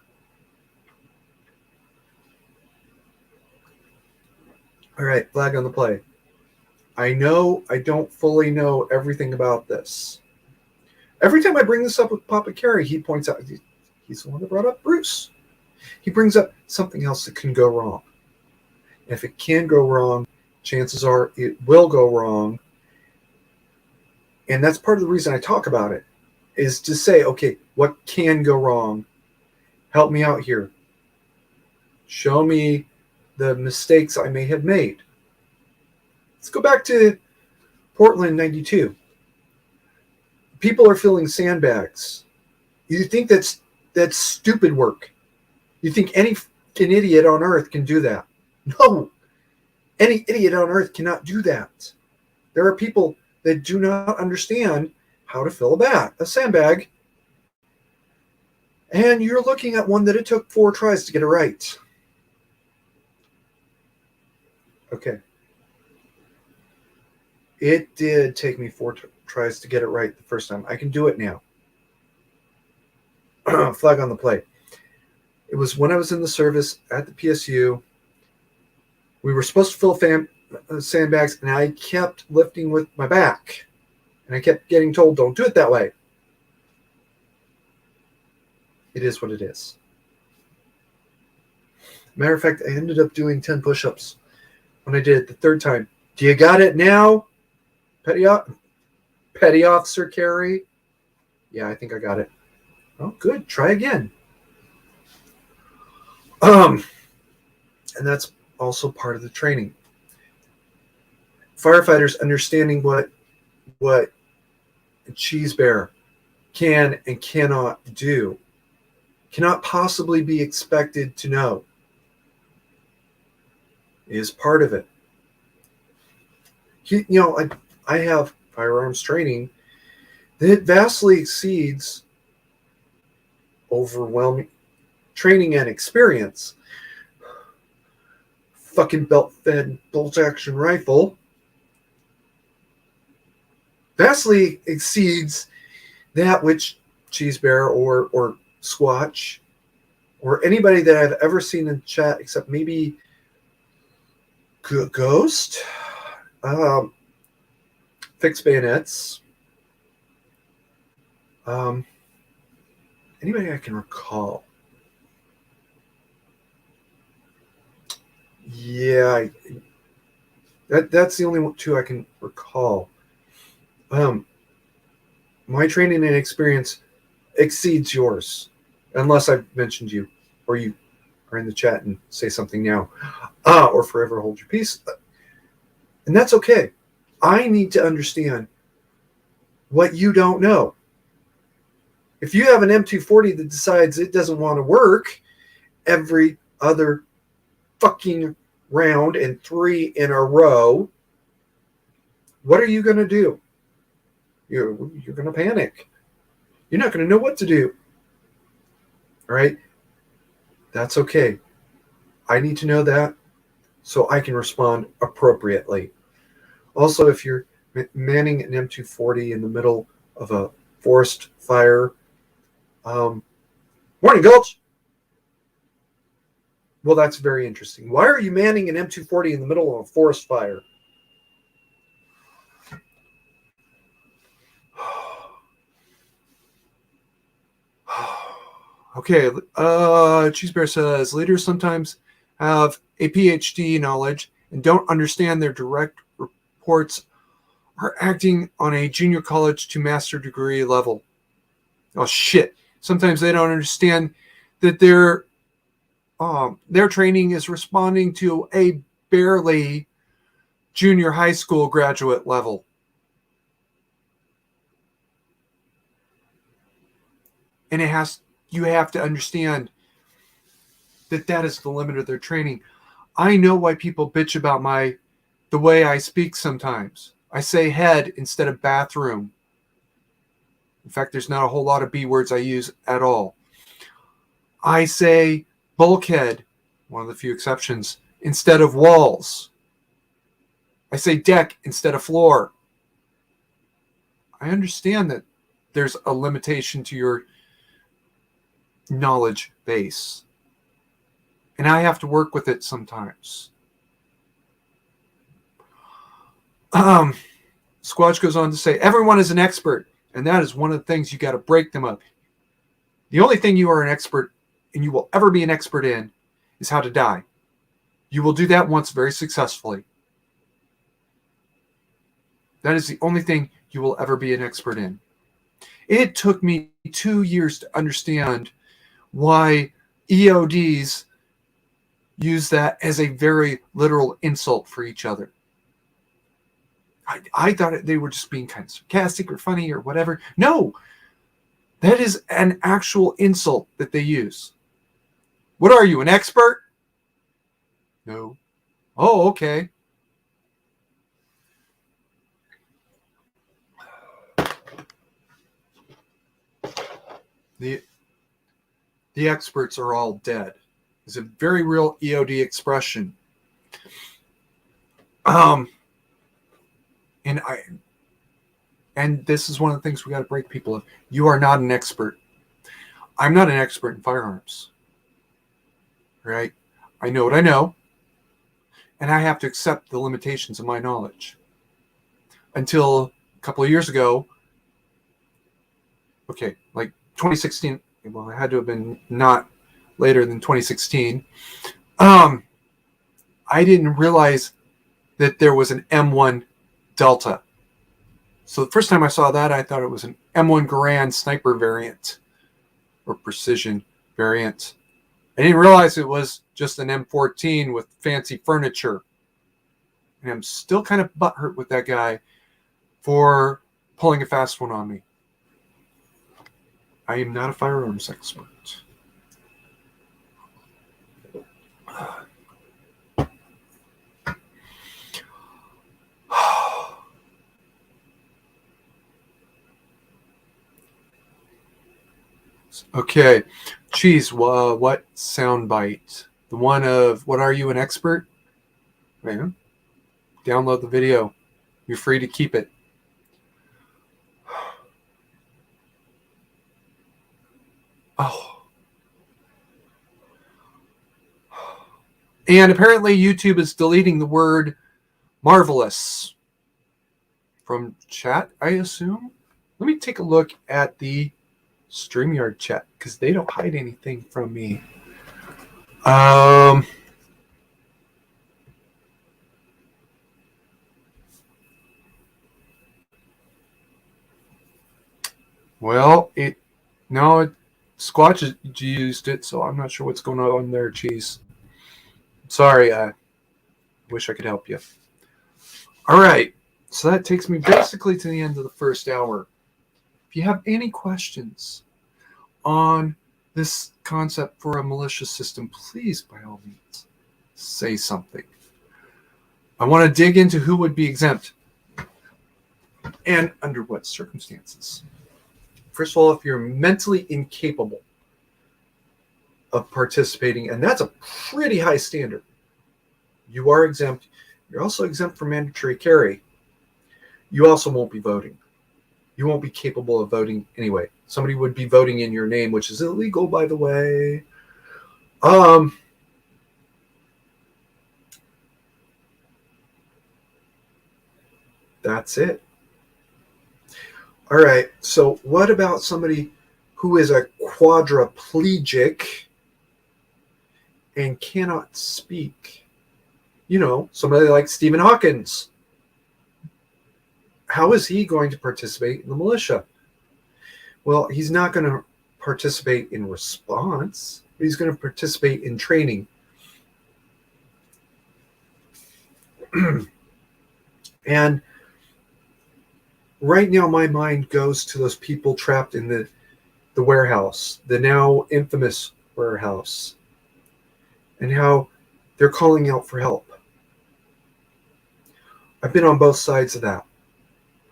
S1: All right, flag on the play. I know I don't fully know everything about this. Every time I bring this up with Papa Carey, he points out, he's the one that brought up Bruce. He brings up something else that can go wrong. If it can go wrong, chances are it will go wrong. And that's part of the reason I talk about it, is to say, okay, what can go wrong? Help me out here. Show me the mistakes I may have made. Let's go back to Portland 92. People are filling sandbags. You think that's stupid work. You think an idiot on earth can do that. No. Any idiot on earth cannot do that. There are people that do not understand how to fill a sandbag. And you're looking at one that it took 4 tries to get it right. Okay. It did take me 4 tries to get it right the first time. I can do it now. Flag on the play. was when I was in the service at the PSU. We were supposed to fill sandbags, and I kept lifting with my back. And I kept getting told, don't do it that way. It is what it is. Matter of fact, I ended up doing 10 push-ups when I did it the third time. Do you got it now, Petty Officer Carey? Yeah, I think I got it. Oh, good. Try again. And that's also part of the training. Firefighters understanding what a cheese bear can and cannot do cannot possibly be expected to know. It is part of it. I have firearms training that vastly exceeds overwhelming training and experience. Fucking belt-fed bolt-action rifle vastly exceeds that which Cheese Bear or Squatch or anybody that I've ever seen in chat, except maybe Ghost, Fixed Bayonets, anybody I can recall. Yeah, that's the only two I can recall. My training and experience exceeds yours, unless I've mentioned you, or you are in the chat and say something now, or forever hold your peace. And that's okay. I need to understand what you don't know. If you have an M240 that decides it doesn't want to work every other fucking round and 3 in a row, what are you going to do? You're going to panic. You're not going to know what to do. All right? That's okay. I need to know that so I can respond appropriately. Also, if you're manning an M240 in the middle of a forest fire, morning, Gulch. Well, that's very interesting. Why are you manning an M240 in the middle of a forest fire? Okay, Cheese Bear says, leaders sometimes have a PhD knowledge and don't understand their direct reports are acting on a junior college to master degree level. Oh, shit. Sometimes they don't understand that their training is responding to a barely junior high school graduate level. And you have to understand that is the limit of their training. I know why people bitch about the way I speak sometimes. I say head instead of bathroom. In fact, there's not a whole lot of B words I use at all. I say bulkhead, one of the few exceptions, instead of walls. I say deck instead of floor. I understand that there's a limitation to your knowledge base. And I have to work with it sometimes. Squatch goes on to say, everyone is an expert. And that is one of the things you got to break them up. The only thing you are an expert and you will ever be an expert in is how to die. You will do that once very successfully. That is the only thing you will ever be an expert in. It took me 2 years to understand why EODs use that as a very literal insult for each other. I thought they were just being kind of sarcastic or funny or whatever. No, that is an actual insult that they use. What are you, an expert? No. Oh, okay. The experts are all dead. It's a very real EOD expression. And this is one of the things we got to break people of. You are not an expert. I'm not an expert in firearms. right? I know what I know, and I have to accept the limitations of my knowledge. Until a couple of years ago, okay, like 2016, well, it had to have been not later than 2016. I didn't realize that there was an M1 Delta. So the first time I saw that, I thought it was an M1 Garand sniper variant or precision variant. I didn't realize it was just an M14 with fancy furniture. And I'm still kind of butthurt with that guy for pulling a fast one on me. I am not a firearms expert. Okay, Cheese, what soundbite? The one of, what are you, an expert? Man, download the video. You're free to keep it. Oh. And apparently YouTube is deleting the word marvelous from chat, I assume. Let me take a look at the StreamYard chat because they don't hide anything from me. Well, Squatch used it, so I'm not sure what's going on there, Cheese. Sorry, wish I could help you. All right, so that takes me basically to the end of the first hour. If you have any questions on this concept for a malicious system, please, by all means, say something. I want to dig into who would be exempt and under what circumstances. First of all, if you're mentally incapable of participating, and that's a pretty high standard, you are exempt. You're also exempt from mandatory carry. You also won't be voting. You won't be capable of voting anyway. Somebody would be voting in your name, which is illegal, by the way. That's it. All right. So what about somebody who is a quadriplegic and cannot speak? You know, somebody like Stephen Hawkins. How is he going to participate in the militia? Well, he's not going to participate in response. He's going to participate in training. And right now, my mind goes to those people trapped in the warehouse, the now infamous warehouse, and how they're calling out for help. I've been on both sides of that.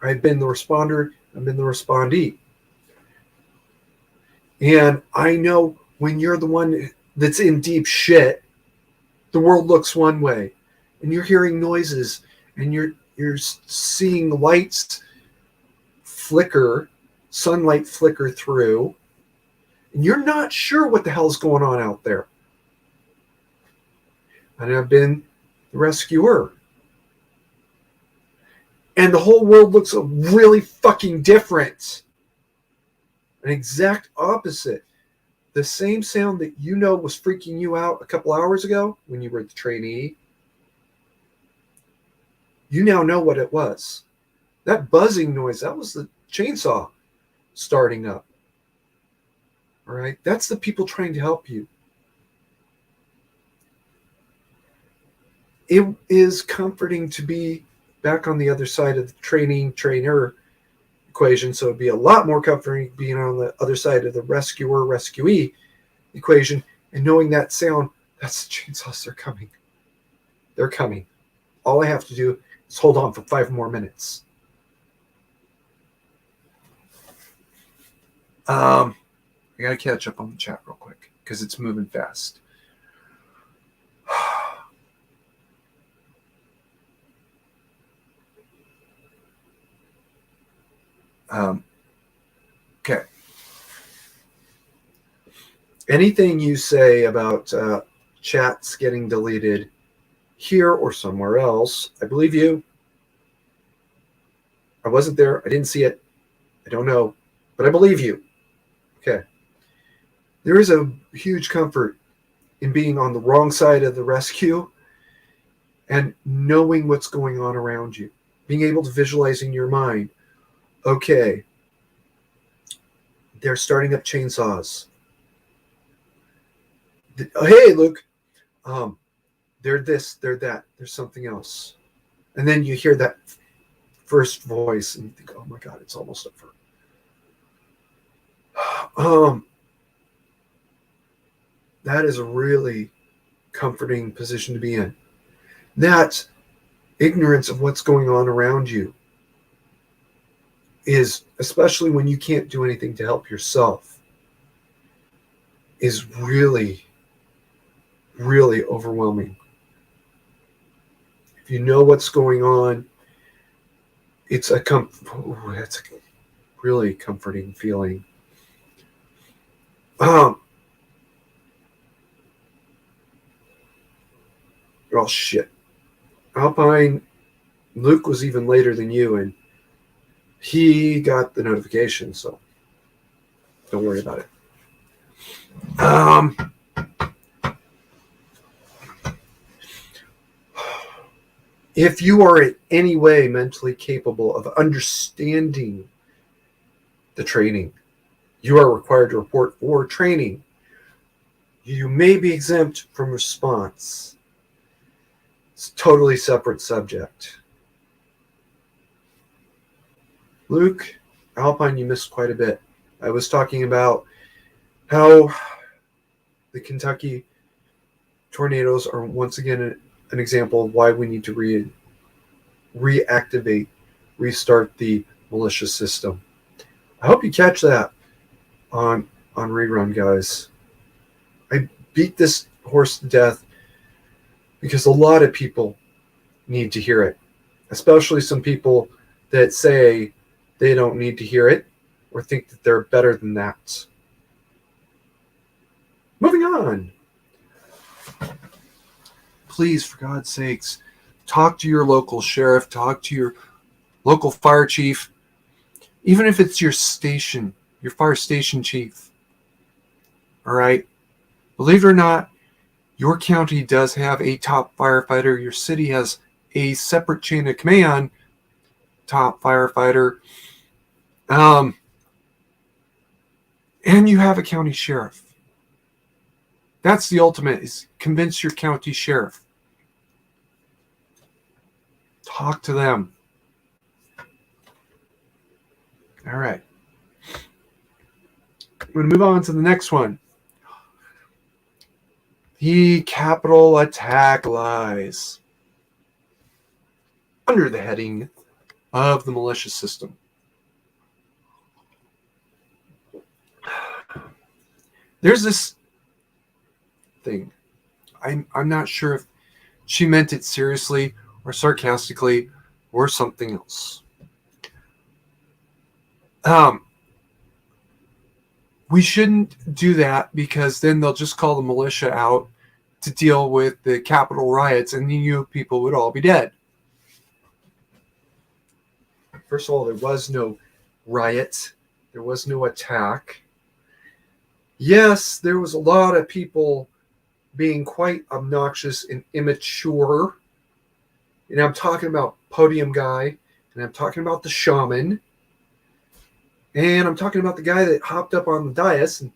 S1: I've been the responder, I've been the respondee. And I know when you're the one that's in deep shit, the world looks one way, and you're hearing noises, and you're seeing lights flicker, sunlight flicker through, and you're not sure what the hell's going on out there. And I've been the rescuer. And the whole world looks really fucking different. An exact opposite. The same sound that you know was freaking you out a couple hours ago when you were the trainee, you now know what it was. That buzzing noise, that was the chainsaw starting up. All right? That's the people trying to help you. It is comforting to be back on the other side of the trainer equation, so it'd be a lot more comforting being on the other side of the rescuer-rescuee equation and knowing that sound, that's the chainsaws, they're coming. They're coming. All I have to do is hold on for 5 more minutes. I got to catch up on the chat real quick because it's moving fast. Okay. Anything you say about chats getting deleted here or somewhere else. I believe you. I wasn't there. I didn't see it. I don't know. But I believe you. Okay. There is a huge comfort in being on the wrong side of the rescue and knowing what's going on around you. Being able to visualize in your mind, okay, they're starting up chainsaws. Hey, look, they're this, they're that, there's something else. And then you hear that first voice and you think, oh my God, it's almost over. That is a really comforting position to be in. That ignorance of what's going on around you is, especially when you can't do anything to help yourself, is really, really overwhelming. If you know what's going on, it's a really comforting feeling. Oh shit. Alpine, Luke was even later than you, and he got the notification, so don't worry about it. If you are in any way mentally capable of understanding the training, you are required to report for training. You may be exempt from response. It's a totally separate subject. Luke, Alpine, you missed quite a bit. I was talking about how the Kentucky tornadoes are once again an example of why we need to restart the militia system. I hope you catch that on rerun, guys. I beat this horse to death because a lot of people need to hear it, especially some people that say they don't need to hear it or think that they're better than that. Moving on. Please, for God's sakes, talk to your local sheriff, talk to your local fire chief, even if it's your station, your fire station chief. All right? Believe it or not, your county does have a top firefighter. Your city has a separate chain of command top firefighter. And you have a county sheriff. That's the ultimate, is convince your county sheriff. Talk to them. All right. I'm going to move on to the next one. The Capitol attack lies. Under the heading of the militia system. There's this thing. I'm not sure if she meant it seriously or sarcastically or something else. We shouldn't do that because then they'll just call the militia out to deal with the Capitol riots and you people would all be dead. First of all, there was no riot. There was no attack. Yes, there was a lot of people being quite obnoxious and immature. And I'm talking about Podium Guy, and I'm talking about the shaman, and I'm talking about the guy that hopped up on the dais and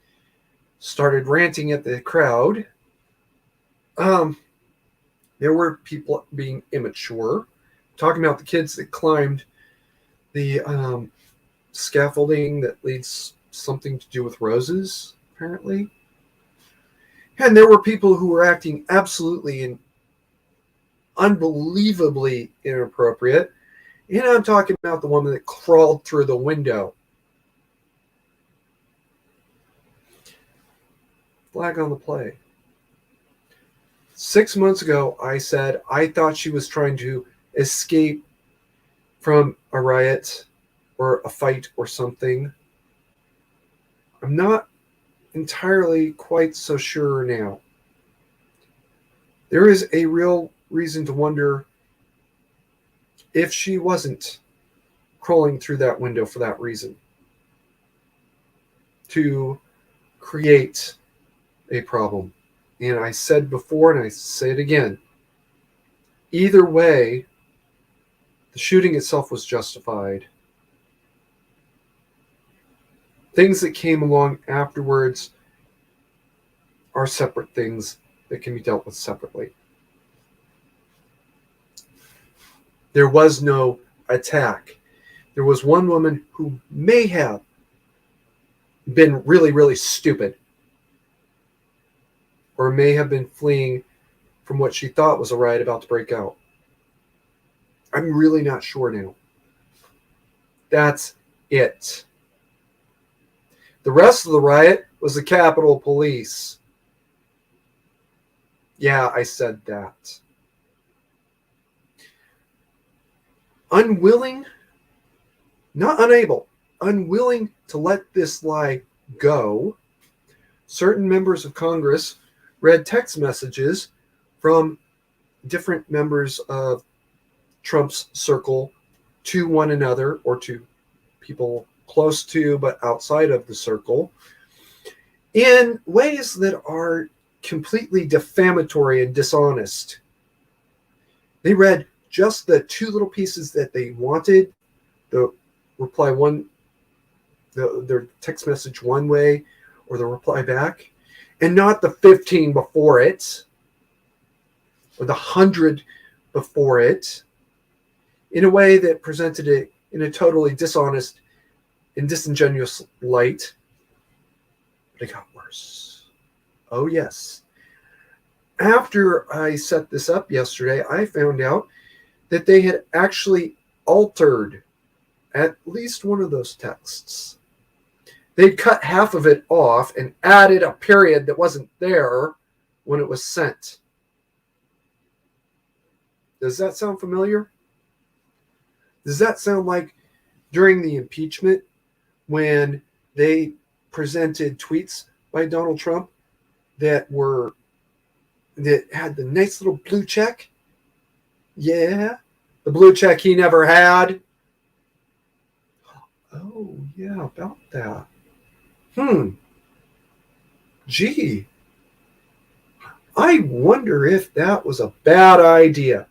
S1: started ranting at the crowd. There were people being immature. I'm talking about the kids that climbed the scaffolding that leads something to do with roses, apparently. And there were people who were acting absolutely and unbelievably inappropriate. And I'm talking about the woman that crawled through the window. Flag on the play. 6 months ago, I said I thought she was trying to escape from a riot or a fight or something. I'm not entirely quite so sure now. there is a real reason to wonder if she wasn't crawling through that window for that reason, to create a problem. And I said before, and I say it again, either way, the shooting itself was justified. Things that came along afterwards are separate things that can be dealt with separately. There was no attack. There was one woman who may have been really, really stupid, or may have been fleeing from what she thought was a riot about to break out. I'm really not sure now. That's it. The rest of the riot was the Capitol Police. Yeah, I said that. Unwilling, not unable, unwilling to let this lie go, certain members of Congress read text messages from different members of Trump's circle to one another, or to people close to but outside of the circle, in ways that are completely defamatory and dishonest. They read just the two little pieces that they wanted, the reply one, their text message one way, or the reply back, and not the 15 before it, or the 100 before it, in a way that presented it in a totally dishonest and disingenuous light. But it got worse. Oh, yes. After I set this up yesterday, I found out that they had actually altered at least one of those texts. They'd cut half of it off and added a period that wasn't there when it was sent. Does that sound familiar? Does that sound like during the impeachment when they presented tweets by Donald Trump that had the nice little blue check? Yeah, the blue check he never had. Oh, yeah, about that. Gee, I wonder if that was a bad idea.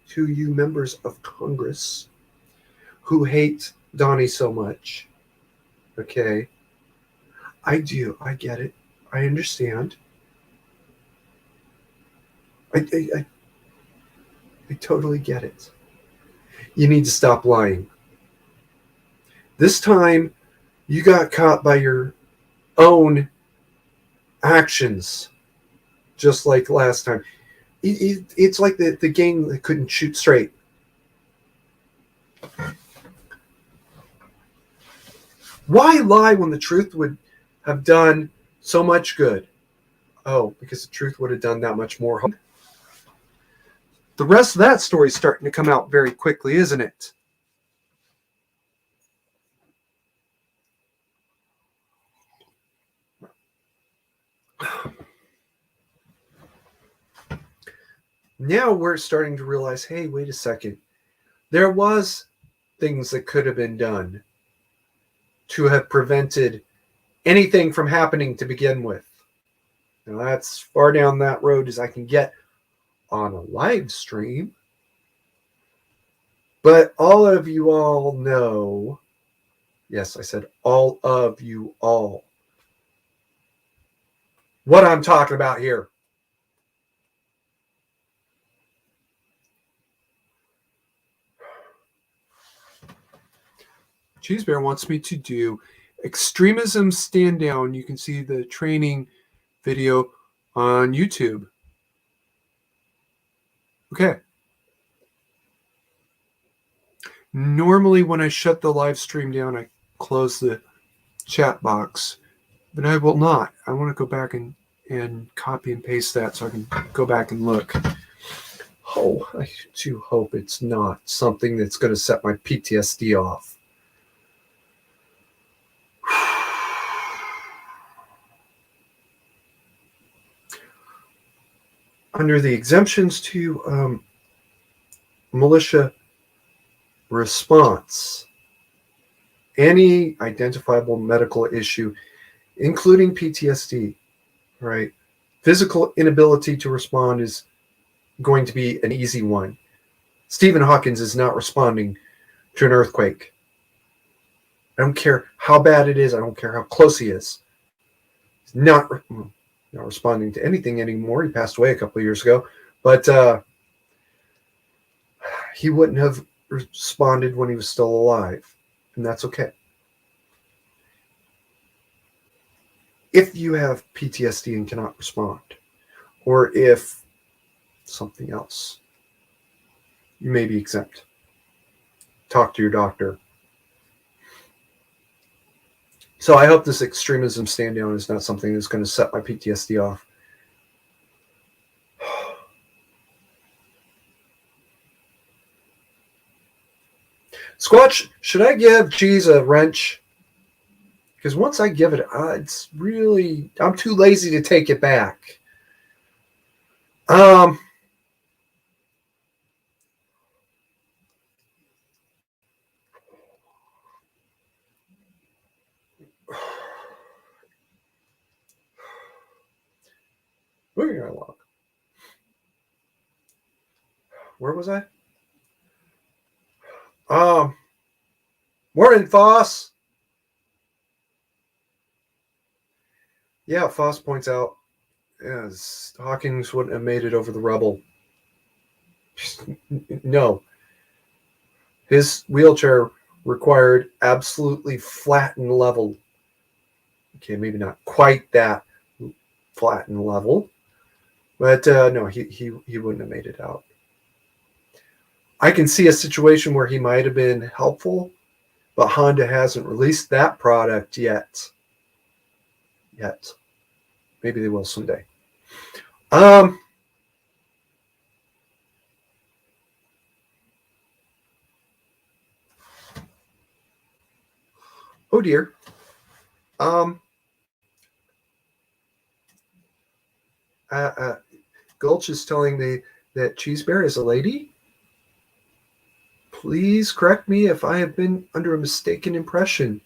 S1: To you members of Congress who hate Donnie so much, okay, I do. I get it. I understand. I totally get it. You need to stop lying. This time, you got caught by your own actions, just like last time. It's like the game that couldn't shoot straight. Why lie when the truth would have done so much good? Oh, because the truth would have done that much more harm. The rest of that story is starting to come out very quickly, isn't it? Now we're starting to realize, hey, wait a second. There was things that could have been done to have prevented anything from happening to begin with. Now that's far down that road as I can get on a live stream. But all of you all know, yes, I said all of you all, what I'm talking about here. Cheese Bear wants me to do extremism stand down. You can see the training video on YouTube. Okay. Normally when I shut the live stream down, I close the chat box, but I will not. I want to go back and copy and paste that so I can go back and look. Oh, I do hope it's not something that's going to set my PTSD off. under the exemptions to militia response, any identifiable medical issue, including PTSD, right? Physical inability to respond is going to be an easy one. Stephen Hawkins is not responding to an earthquake. I don't care how bad it is. I don't care how close he is. He's not responding to anything anymore. He passed away a couple of years ago. But he wouldn't have responded when he was still alive. And that's okay. If you have PTSD and cannot respond, or if something else, you may be exempt. Talk to your doctor. So I hope this extremism stand down is not something that's going to set my PTSD off. Squatch, should I give cheese a wrench? Because once I give it, it's really, I'm too lazy to take it back. Moving right along. Where was I? Morning, Foss. Yeah, Foss points out, yes, Hawkins wouldn't have made it over the rubble. No. His wheelchair required absolutely flat and level. Okay, maybe not quite that flat and level, but no, he wouldn't have made it out. I can see a situation where he might have been helpful, but Honda hasn't released that product yet. Maybe they will someday. Oh dear. Gulch is telling me that Cheesebear is a lady. Please correct me if I have been under a mistaken impression.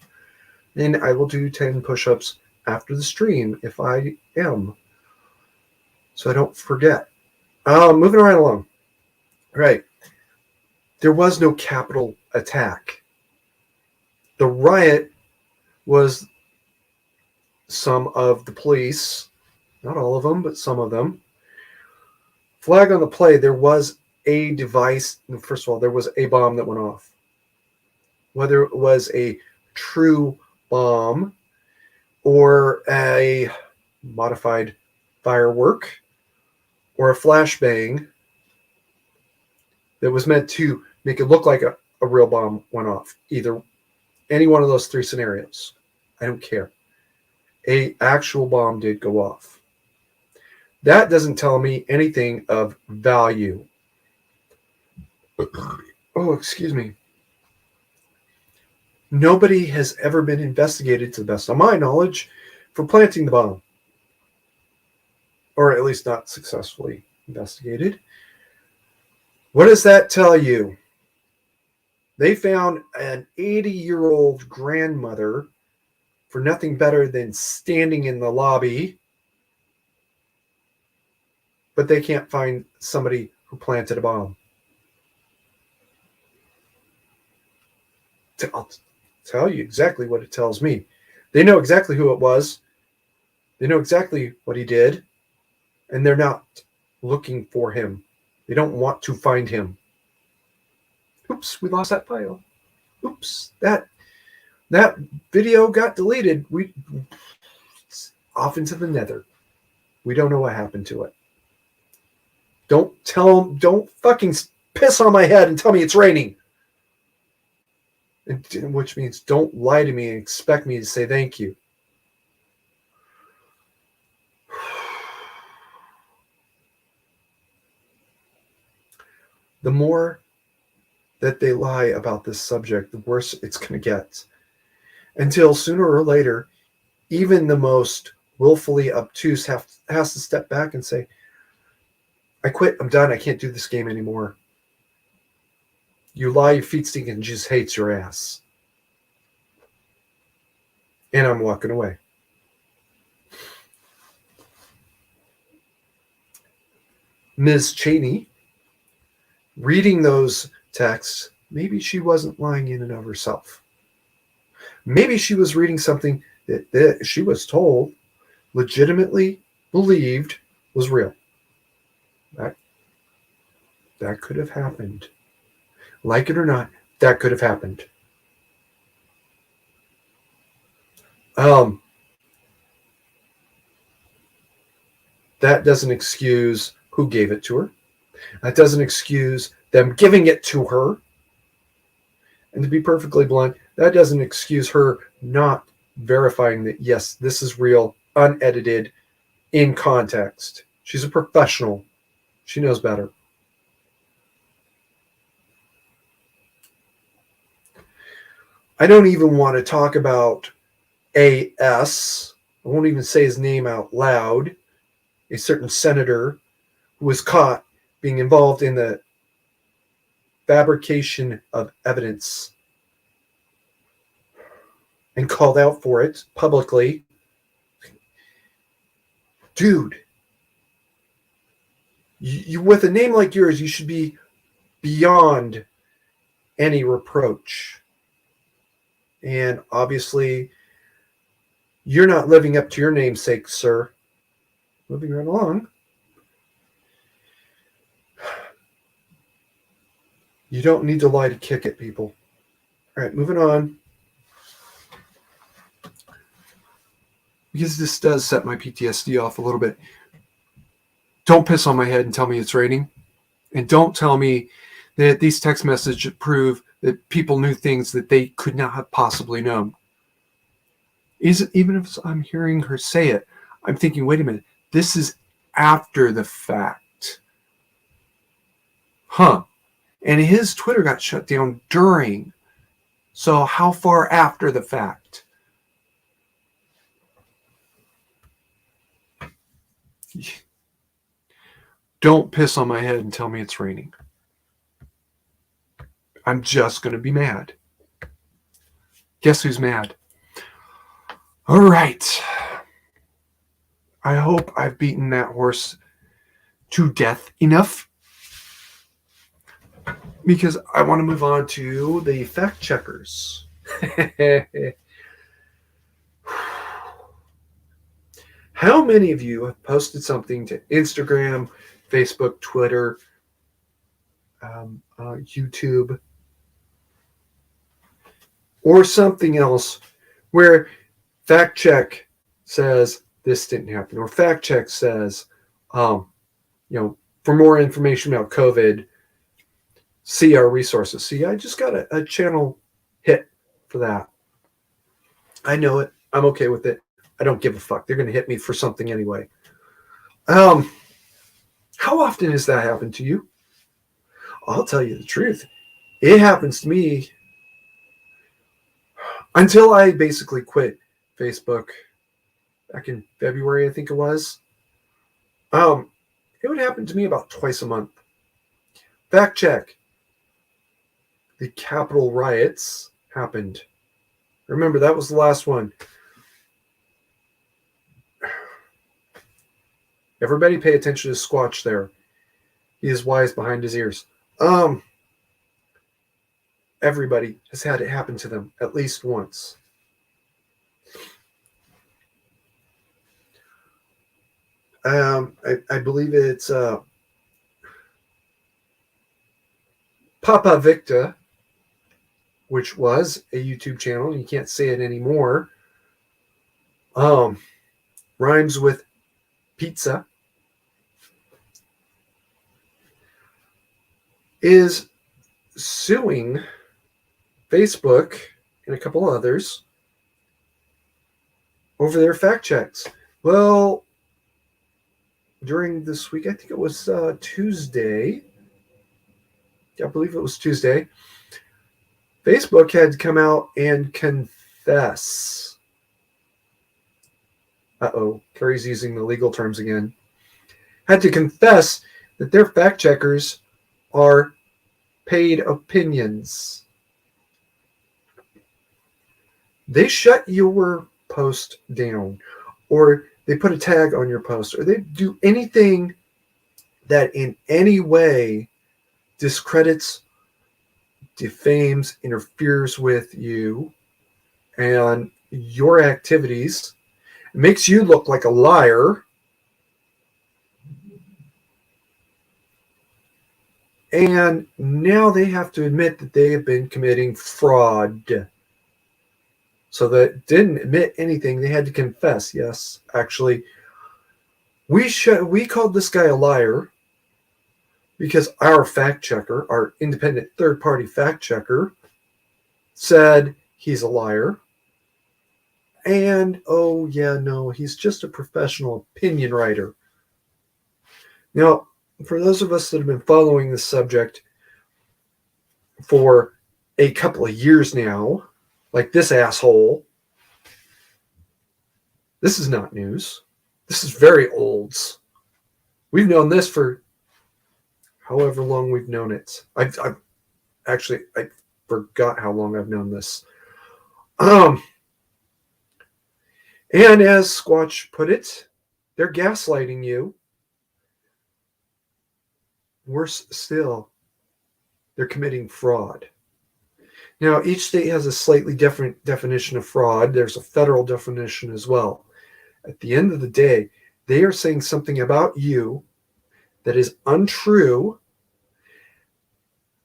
S1: And I will do 10 push-ups after the stream if I am. So I don't forget. Moving right along. Right. There was no Capitol attack. The riot was some of the police, not all of them, but some of them. Flag on the play, there was a device. First of all, there was a bomb that went off. Whether it was a true bomb or a modified firework or a flashbang that was meant to make it look like a real bomb went off. Either any one of those three scenarios. I don't care. A actual bomb did go off. That doesn't tell me anything of value. Oh, excuse me. Nobody has ever been investigated, to the best of my knowledge, for planting the bomb. Or at least not successfully investigated. What does that tell you? They found an 80-year-old grandmother for nothing better than standing in the lobby, but they can't find somebody who planted a bomb. I'll tell you exactly what it tells me. They know exactly who it was. They know exactly what he did, and they're not looking for him. They don't want to find him. Oops, we lost that file. Oops, that video got deleted. It's off into the nether. We don't know what happened to it. Don't fucking piss on my head and tell me it's raining. Which means don't lie to me and expect me to say thank you. The more that they lie about this subject, the worse it's going to get. Until sooner or later, even the most willfully obtuse has to step back and say, I quit. I'm done. I can't do this game anymore. You lie, your feet stink, and just hates your ass. And I'm walking away. Ms. Cheney, reading those texts, maybe she wasn't lying in and of herself. Maybe she was reading something that she was told, legitimately believed was real. That could have happened. Like it or not, that could have happened. That doesn't excuse who gave it to her. That doesn't excuse them giving it to her. And to be perfectly blunt, that doesn't excuse her not verifying that, yes, this is real, unedited, in context. She's a professional. She knows better. I don't even want to talk about AS. I won't even say his name out loud. A certain senator who was caught being involved in the fabrication of evidence and called out for it publicly. Dude, you with a name like yours, you should be beyond any reproach. And obviously, you're not living up to your namesake, sir. Moving right along. You don't need to lie to kick it, people. All right, moving on. Because this does set my PTSD off a little bit. Don't piss on my head and tell me it's raining. And don't tell me that these text messages prove that people knew things that they could not have possibly known. Even if I'm hearing her say it, I'm thinking, wait a minute, this is after the fact. Huh. And his Twitter got shut down during. So how far after the fact? Don't piss on my head and tell me it's raining. I'm just going to be mad. Guess who's mad? All right. I hope I've beaten that horse to death enough, because I want to move on to the fact checkers. How many of you have posted something to Instagram, Facebook, Twitter, YouTube, or something else where fact check says this didn't happen, or fact check says, for more information about COVID, see our resources. See, I just got a channel hit for that. I know it. I'm okay with it. I don't give a fuck. They're going to hit me for something anyway. How often has that happened to you? I'll tell you the truth. It happens to me until I basically quit Facebook back in February, I think it was. It would happen to me about twice a month. Fact check. The Capitol riots happened. Remember, that was the last one. Everybody pay attention to Squatch there. He is wise behind his ears. Everybody has had it happen to them at least once. I believe it's Papa Victa, which was a YouTube channel. You can't say it anymore. Rhymes with pizza. Is suing Facebook and a couple others over their fact checks. Well, during this week, I think it was Tuesday. I believe it was Tuesday. Facebook had to come out and confess. Uh-oh, Carrie's using the legal terms again. Had to confess that their fact checkers are paid opinions. They shut your post down, or they put a tag on your post, or they do anything that in any way discredits, defames, interferes with you and your activities, makes you look like a liar, and now they have to admit that they have been committing fraud. So that didn't admit anything. They had to confess. Yes, actually, we called this guy a liar because our fact checker, our independent third-party fact checker, said he's a liar. And, oh, yeah, no, he's just a professional opinion writer. Now, for those of us that have been following this subject for a couple of years now, like this asshole, this is not news. This is very old. We've known this for however long we've known it. I forgot how long I've known this. And as Squatch put it, they're gaslighting you. Worse still, they're committing fraud. Now, each state has a slightly different definition of fraud. There's a federal definition as well. At the end of the day, they are saying something about you that is untrue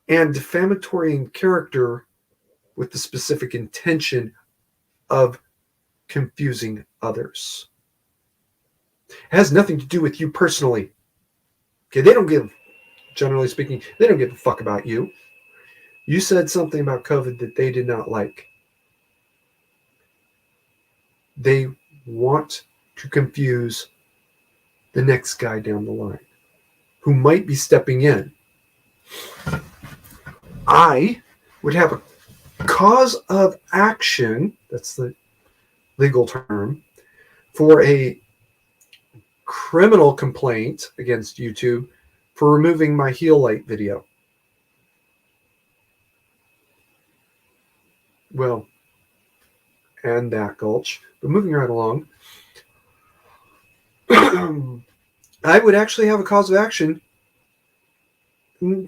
S1: and defamatory in character with the specific intention of confusing others. It has nothing to do with you personally. Okay, generally speaking, they don't give a fuck about you. You said something about COVID that they did not like. They want to confuse the next guy down the line who might be stepping in. I would have a cause of action, that's the legal term, for a criminal complaint against YouTube for removing my heel light video. Well, and that gulch. But moving right along, I would actually have a cause of action.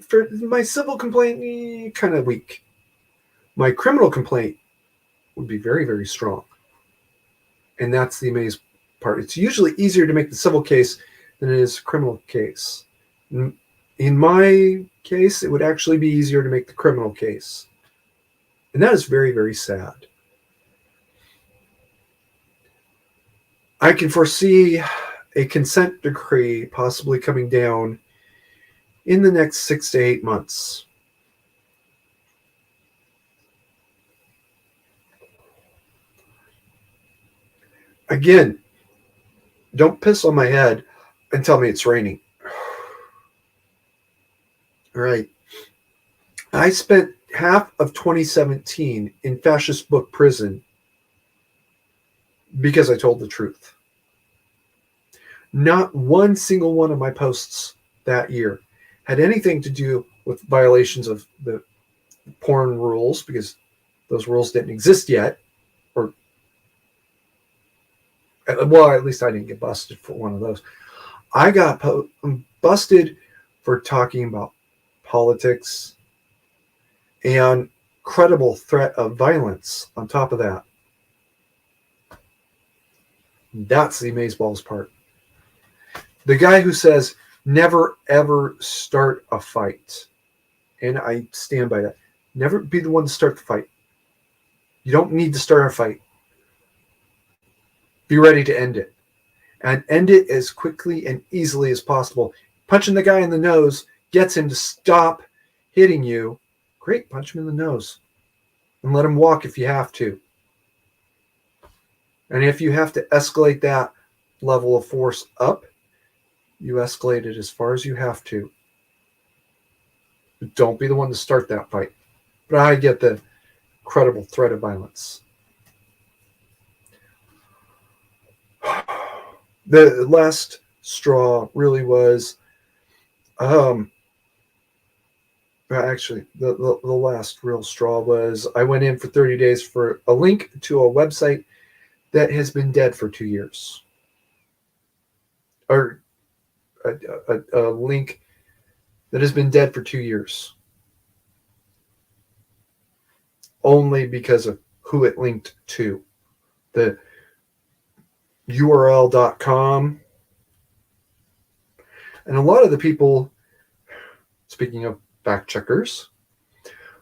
S1: For my civil complaint, kind of weak. My criminal complaint would be very, very strong. And that's the amazing part. It's usually easier to make the civil case than it is a criminal case. In my case, it would actually be easier to make the criminal case. And that is very, very sad. I can foresee a consent decree possibly coming down in the next 6 to 8 months. Again, don't piss on my head and tell me it's raining. All right. I spent half of 2017 in fascist book prison because I told the truth. Not one single one of my posts that year had anything to do with violations of the porn rules, because those rules didn't exist yet. Or, well, at least I didn't get busted for one of those. I got busted for talking about politics and credible threat of violence on top of that. That's the amazeballs part. The guy who says, never ever start a fight. And I stand by that. Never be the one to start the fight. You don't need to start a fight. Be ready to end it. And end it as quickly and easily as possible. Punching the guy in the nose gets him to stop hitting you. Great, punch him in the nose. And let him walk if you have to. And if you have to escalate that level of force up, you escalate it as far as you have to. But don't be the one to start that fight. But I get the credible threat of violence. The last straw really was Um, actually, the last real straw was I went in for 30 days for a link to a website that has been dead for 2 years. Or a link that has been dead for 2 years. Only because of who it linked to. The URL.com. And a lot of the people, speaking of fact checkers,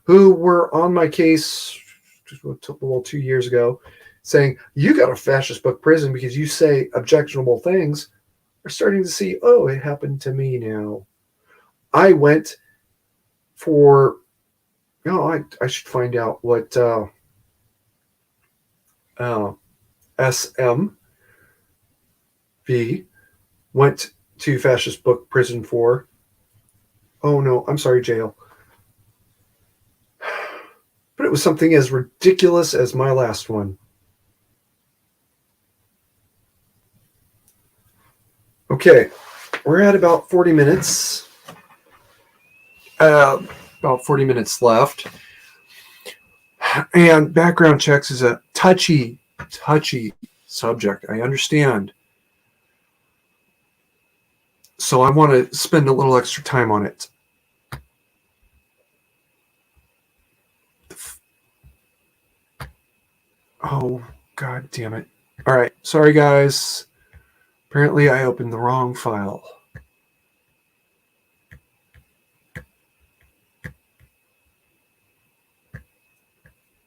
S1: who were on my case 2 years ago, saying, you got a fascist book prison because you say objectionable things, are starting to see, oh, it happened to me now. I went for, I should find out what SMV went to fascist book prison for. Oh no, I'm sorry, jail. But it was something as ridiculous as my last one. Okay, we're at about 40 minutes. About 40 minutes left. And background checks is a touchy subject. I understand. So I want to spend a little extra time on it. Oh, God damn it. All right. Sorry, guys. Apparently, I opened the wrong file.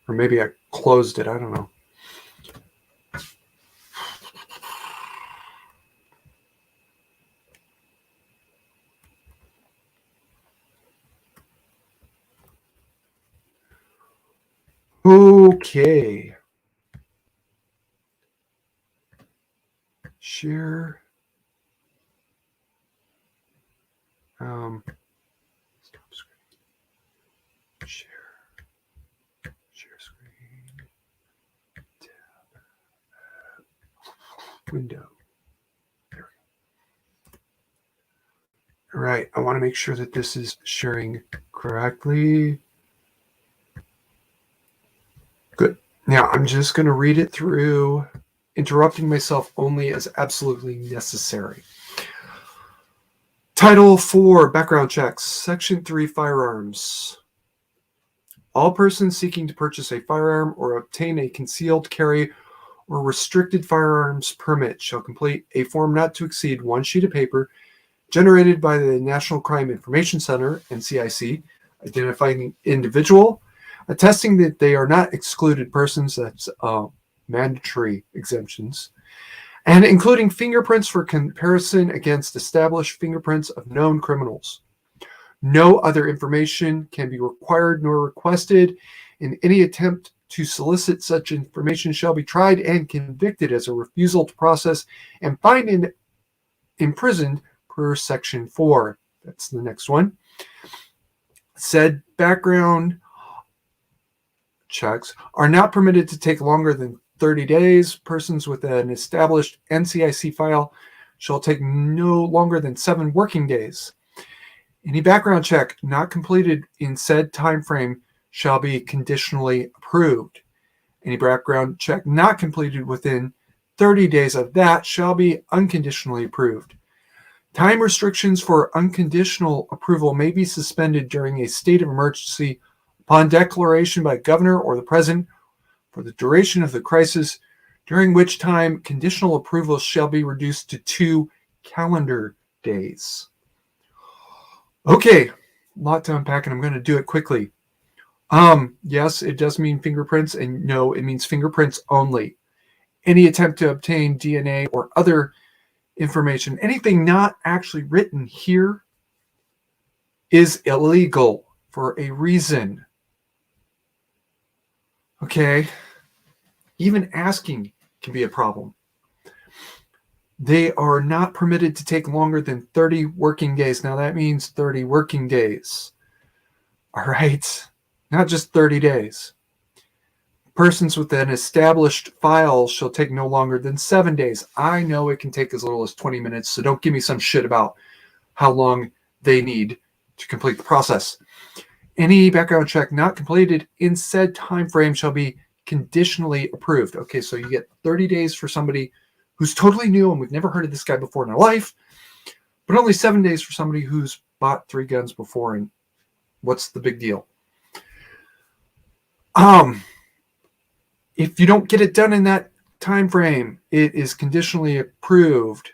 S1: Or maybe I closed it. I don't know. Okay. Share. Stop screen. Share. Share screen. Tab. Window. There we go. All right. I want to make sure that this is sharing correctly. Good. Now I'm just going to read it through, interrupting myself only as absolutely necessary. Title 4, Background Checks, Section 3, Firearms. All persons seeking to purchase a firearm or obtain a concealed carry or restricted firearms permit shall complete a form not to exceed 1 sheet of paper generated by the National Crime Information Center, NCIC, identifying individual, attesting that they are not excluded persons, that's mandatory exemptions, and including fingerprints for comparison against established fingerprints of known criminals. No other information can be required nor requested. In any attempt to solicit such information shall be tried and convicted as a refusal to process and fined and imprisoned per Section 4. That's the next one. Said background checks are not permitted to take longer than 30 days. Persons with an established NCIC file shall take no longer than 7 working days. Any background check not completed in said time frame shall be conditionally approved. Any background check not completed within 30 days of that shall be unconditionally approved. Time restrictions for unconditional approval may be suspended during a state of emergency upon declaration by governor or the president for the duration of the crisis, during which time conditional approval shall be reduced to 2 calendar days. Okay, a lot to unpack, and I'm going to do it quickly. Yes, it does mean fingerprints, and no, it means fingerprints only. Any attempt to obtain DNA or other information, anything not actually written here, is illegal for a reason. Okay? Even asking can be a problem. They are not permitted to take longer than 30 working days. Now that means 30 working days. All right? Not just 30 days. Persons with an established file shall take no longer than 7 days. I know it can take as little as 20 minutes, so don't give me some shit about how long they need to complete the process. Any background check not completed in said time frame shall be conditionally approved. Okay, so you get 30 days for somebody who's totally new and we've never heard of this guy before in our life, but only 7 days for somebody who's bought 3 guns before. And what's the big deal? If you don't get it done in that time frame, it is conditionally approved,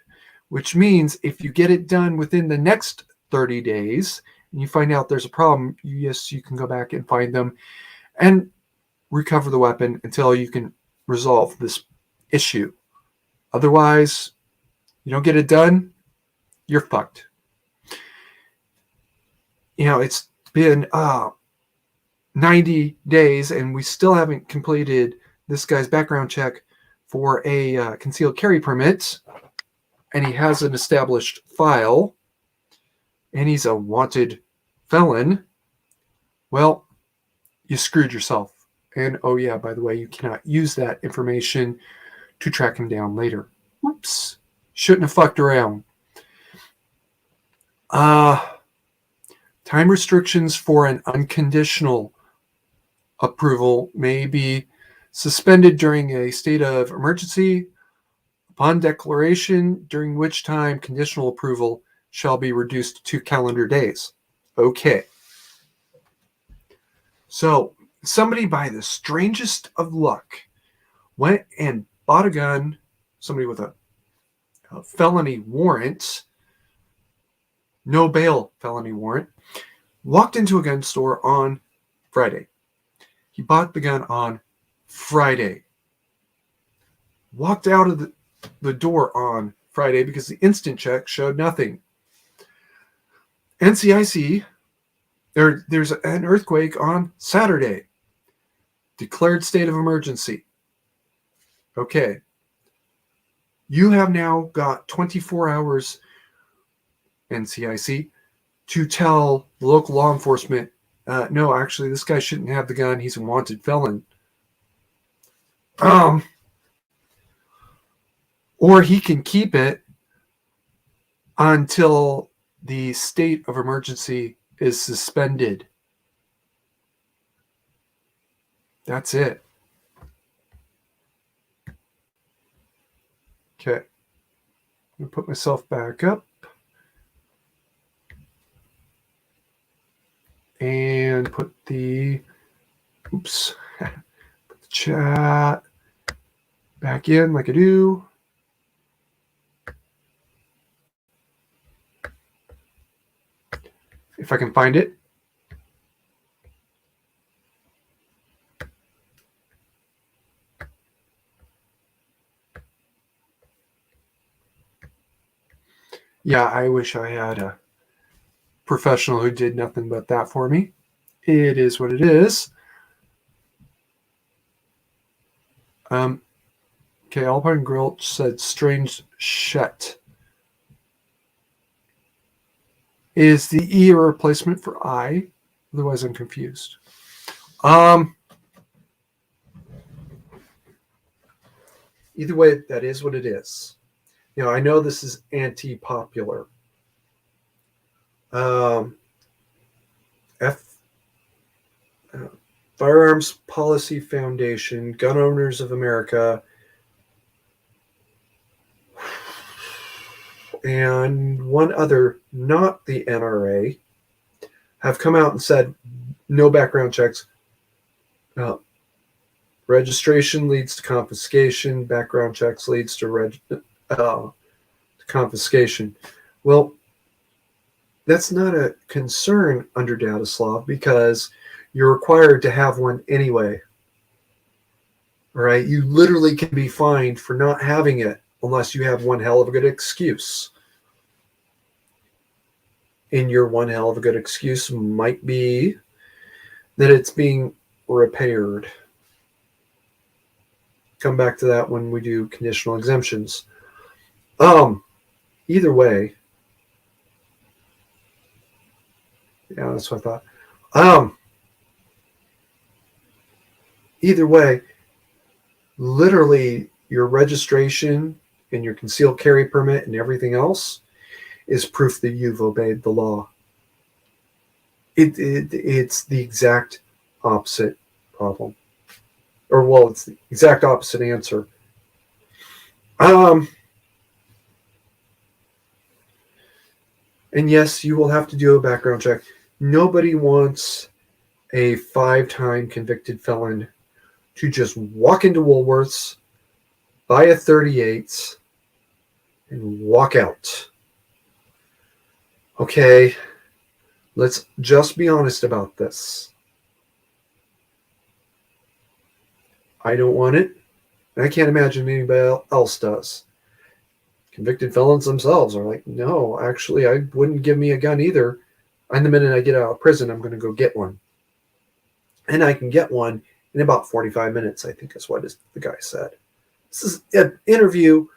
S1: which means if you get it done within the next 30 days and you find out there's a problem, yes, you can go back and find them and recover the weapon until you can resolve this issue. Otherwise, you don't get it done, you're fucked. You know, it's been 90 days and we still haven't completed this guy's background check for a concealed carry permit, and he has an established file, and he's a wanted felon. Well, you screwed yourself. And oh yeah, by the way, you cannot use that information to track him down later. Whoops. Shouldn't have fucked around. Time restrictions for an unconditional approval may be suspended during a state of emergency upon declaration, during which time conditional approval shall be reduced to 2 calendar days. Okay. So somebody, by the strangest of luck, went and bought a gun, somebody with a felony warrant, no bail felony warrant, walked into a gun store on Friday. He bought the gun on Friday. Walked out of the door on Friday because the instant check showed nothing. NCIC, there's an earthquake on Saturday. Declared state of emergency. Okay. You have now got 24 hours, NCIC, to tell the local law enforcement, no, actually, this guy shouldn't have the gun. He's a wanted felon. Or he can keep it until the state of emergency is suspended. That's it. Okay. I'm going to put myself back up. And put the, put the chat back in like I do. If I can find it. Yeah, I wish I had a professional who did nothing but that for me. It is what it is. Okay, Alpine Grilch said strange shit. Is the E a replacement for I? Otherwise, I'm confused. Either way, that is what it is. You know, I know this is anti-popular. Firearms Policy Foundation, Gun Owners of America, and one other, not the NRA, have come out and said no background checks. Registration leads to confiscation. Background checks leads to confiscation. Well, that's not a concern under Daetslov because you're required to have one anyway. All right, you literally can be fined for not having it unless you have one hell of a good excuse. And your one hell of a good excuse might be that it's being repaired. Come back to that when we do conditional exemptions. Either way, yeah, that's what I thought. Either way, literally your registration and your concealed carry permit and everything else is proof that you've obeyed the law. It's the exact opposite problem. Or, well, it's the exact opposite answer. Um, and yes, you will have to do a background check. Nobody wants a 5-time convicted felon to just walk into Woolworths, buy a 38, and walk out. Okay, let's just be honest about this. I don't want it, and I can't imagine anybody else does. Convicted felons themselves are like, no, actually, I wouldn't give me a gun either. And the minute I get out of prison, I'm going to go get one. And I can get one in about 45 minutes, I think is what the guy said. This is an interview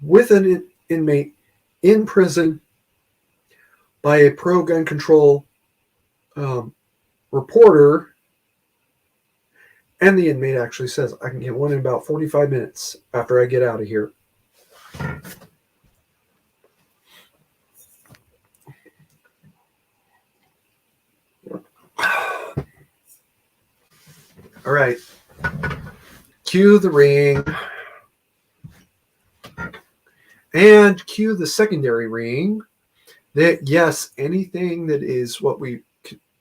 S1: with an inmate in prison by a pro-gun control reporter. And the inmate actually says, I can get one in about 45 minutes after I get out of here. All right. Cue the ring. And cue the secondary ring. That, yes, anything that is what we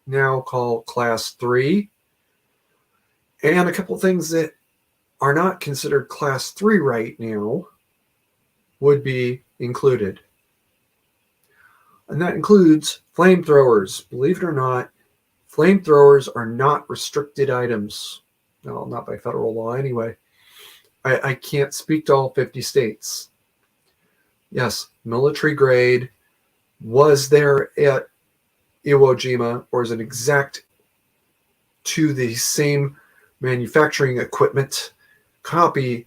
S1: now call class 3, and a couple of things that are not considered class 3 right now would be included. And that includes flamethrowers. Believe it or not, flamethrowers are not restricted items. No, not by federal law anyway. I can't speak to all 50 states. Yes, military grade was there at Iwo Jima, or is an exact to the same manufacturing equipment copy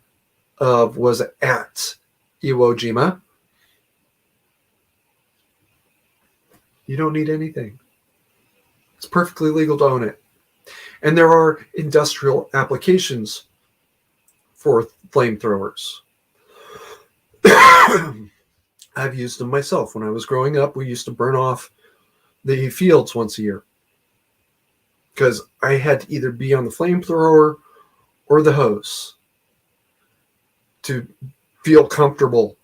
S1: of was at Iwo Jima. You don't need anything. It's perfectly legal to own it. And there are industrial applications for flamethrowers. I've used them myself. When I was growing up, we used to burn off the fields once a year because I had to either be on the flamethrower or the hose to feel comfortable.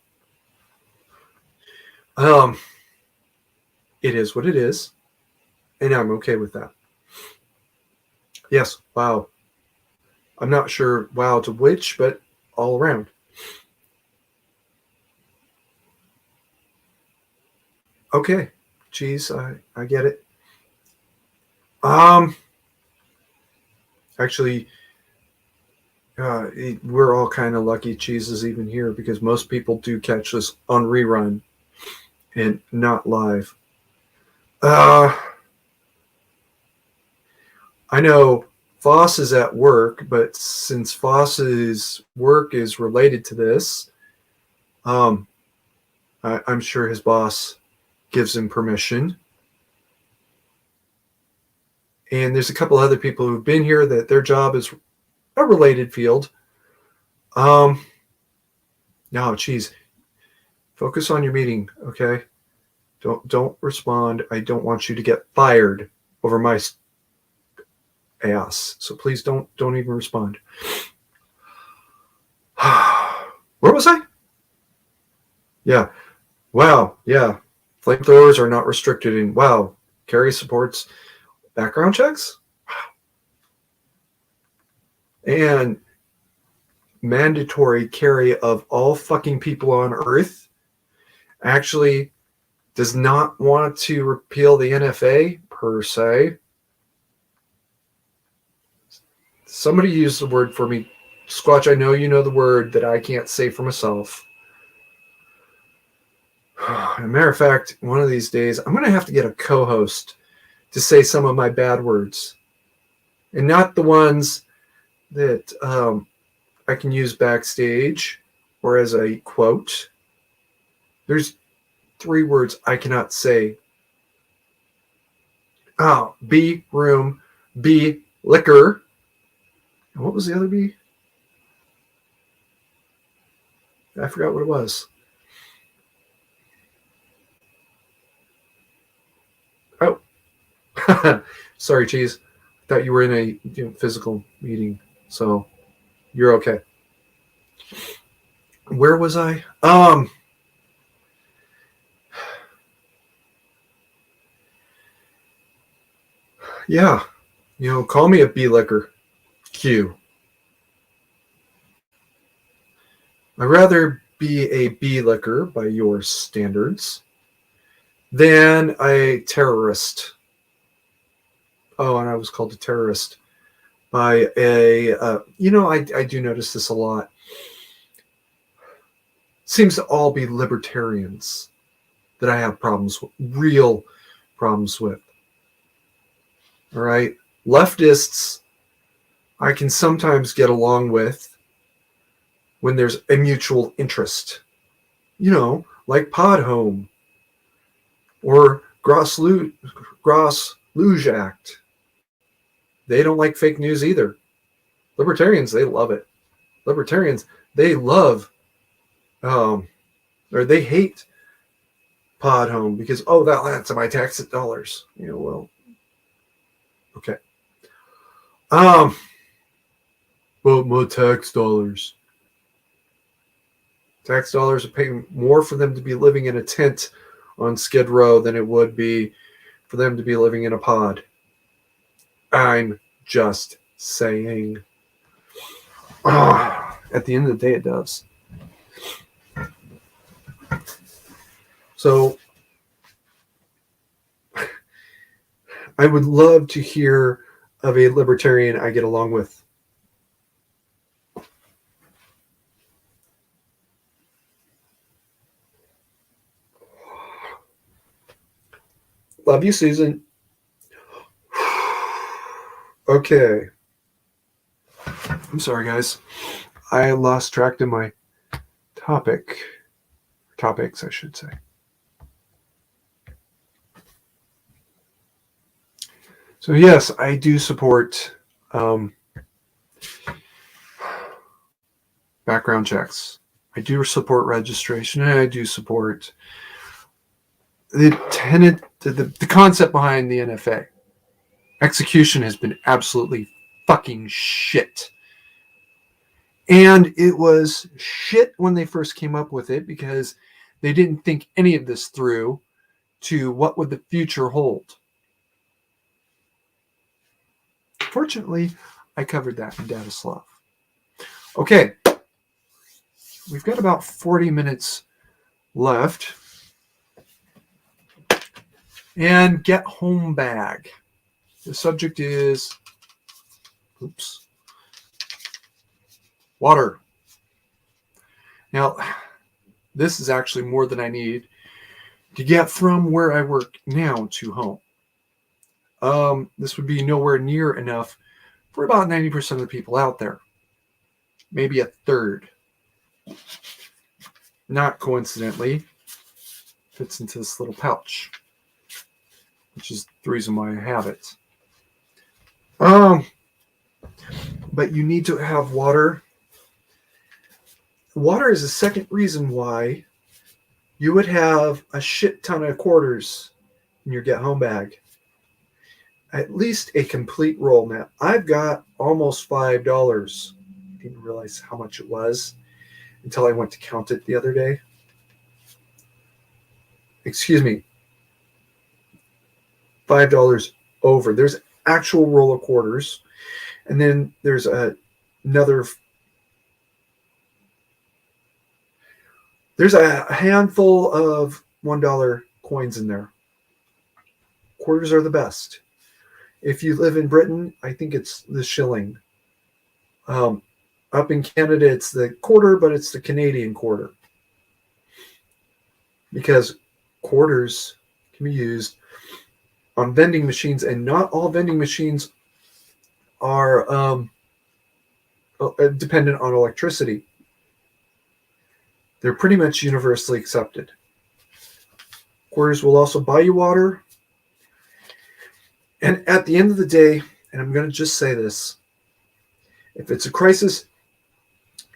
S1: It is what it is, and I'm okay with that. Yes, wow. I'm not sure wow to which, but all around. Okay, geez, I get it. Actually, we're all kind of lucky Cheese is even here because most people do catch this on rerun and not live. I know Voss is at work, but since Voss's work is related to this, I'm sure his boss gives him permission. And there's a couple other people who've been here that their job is a related field. No, geez. Focus on your meeting, okay? Don't respond. I don't want you to get fired over my ass. So please don't even respond. Where was I? Yeah. Wow. Yeah. Flamethrowers are not restricted in wow. Carry supports background checks. And mandatory carry of all fucking people on Earth actually does not want to repeal the NFA per se. Somebody used the word for me. Squatch, I know you know the word that I can't say for myself. As a matter of fact, one of these days, I'm going to have to get a co-host to say some of my bad words. And not the ones that I can use backstage or as a quote. There's 3 words I cannot say. B, room, B, liquor. And what was the other B? I forgot what it was. Oh. Sorry, Cheese. I thought you were in a physical meeting, so you're okay. Where was I? Yeah. Call me a B-licker. Q. I'd rather be a B-licker by your standards than a terrorist. Oh, and I was called a terrorist by I do notice this a lot. Seems to all be libertarians that I have problems with, real problems with. All right. Leftists, I can sometimes get along with when there's a mutual interest, like Pod Home or Gross Luge Act. They don't like fake news either. Libertarians, they love it. Libertarians, they love, or they hate Pod Home because, that's my tax dollars. Okay. But my tax dollars. Tax dollars are paying more for them to be living in a tent on Skid Row than it would be for them to be living in a pod. I'm just saying. At the end of the day, it does. So I would love to hear of a libertarian I get along with. Love you, Susan. Okay. I'm sorry, guys. I lost track of my topics, I should say. So yes, I do support background checks. I do support registration, and I do support the concept behind the NFA. Execution has been absolutely fucking shit. And it was shit when they first came up with it because they didn't think any of this through to what would the future hold. Fortunately, I covered that in Daetslov. Okay. We've got about 40 minutes left. And get home bag. The subject is water. Now, this is actually more than I need to get from where I work now to home. This would be nowhere near enough for about 90% of the people out there. Maybe a third. Not coincidentally, fits into this little pouch, which is the reason why I have it. But you need to have water. Water is the second reason why you would have a shit ton of quarters in your get home bag. At least a complete roll. Now, I've got almost $5. I didn't realize how much it was until I went to count it the other day. Excuse me. $5 over. There's actual roll of quarters. And then there's another. There's a handful of $1 coins in there. Quarters are the best. If you live in Britain, I think it's the shilling. Up in Canada, it's the quarter, but it's the Canadian quarter. Because quarters can be used on vending machines, and not all vending machines are dependent on electricity. They're pretty much universally accepted. Quarters will also buy you water. And at the end of the day, and I'm going to just say this, if it's a crisis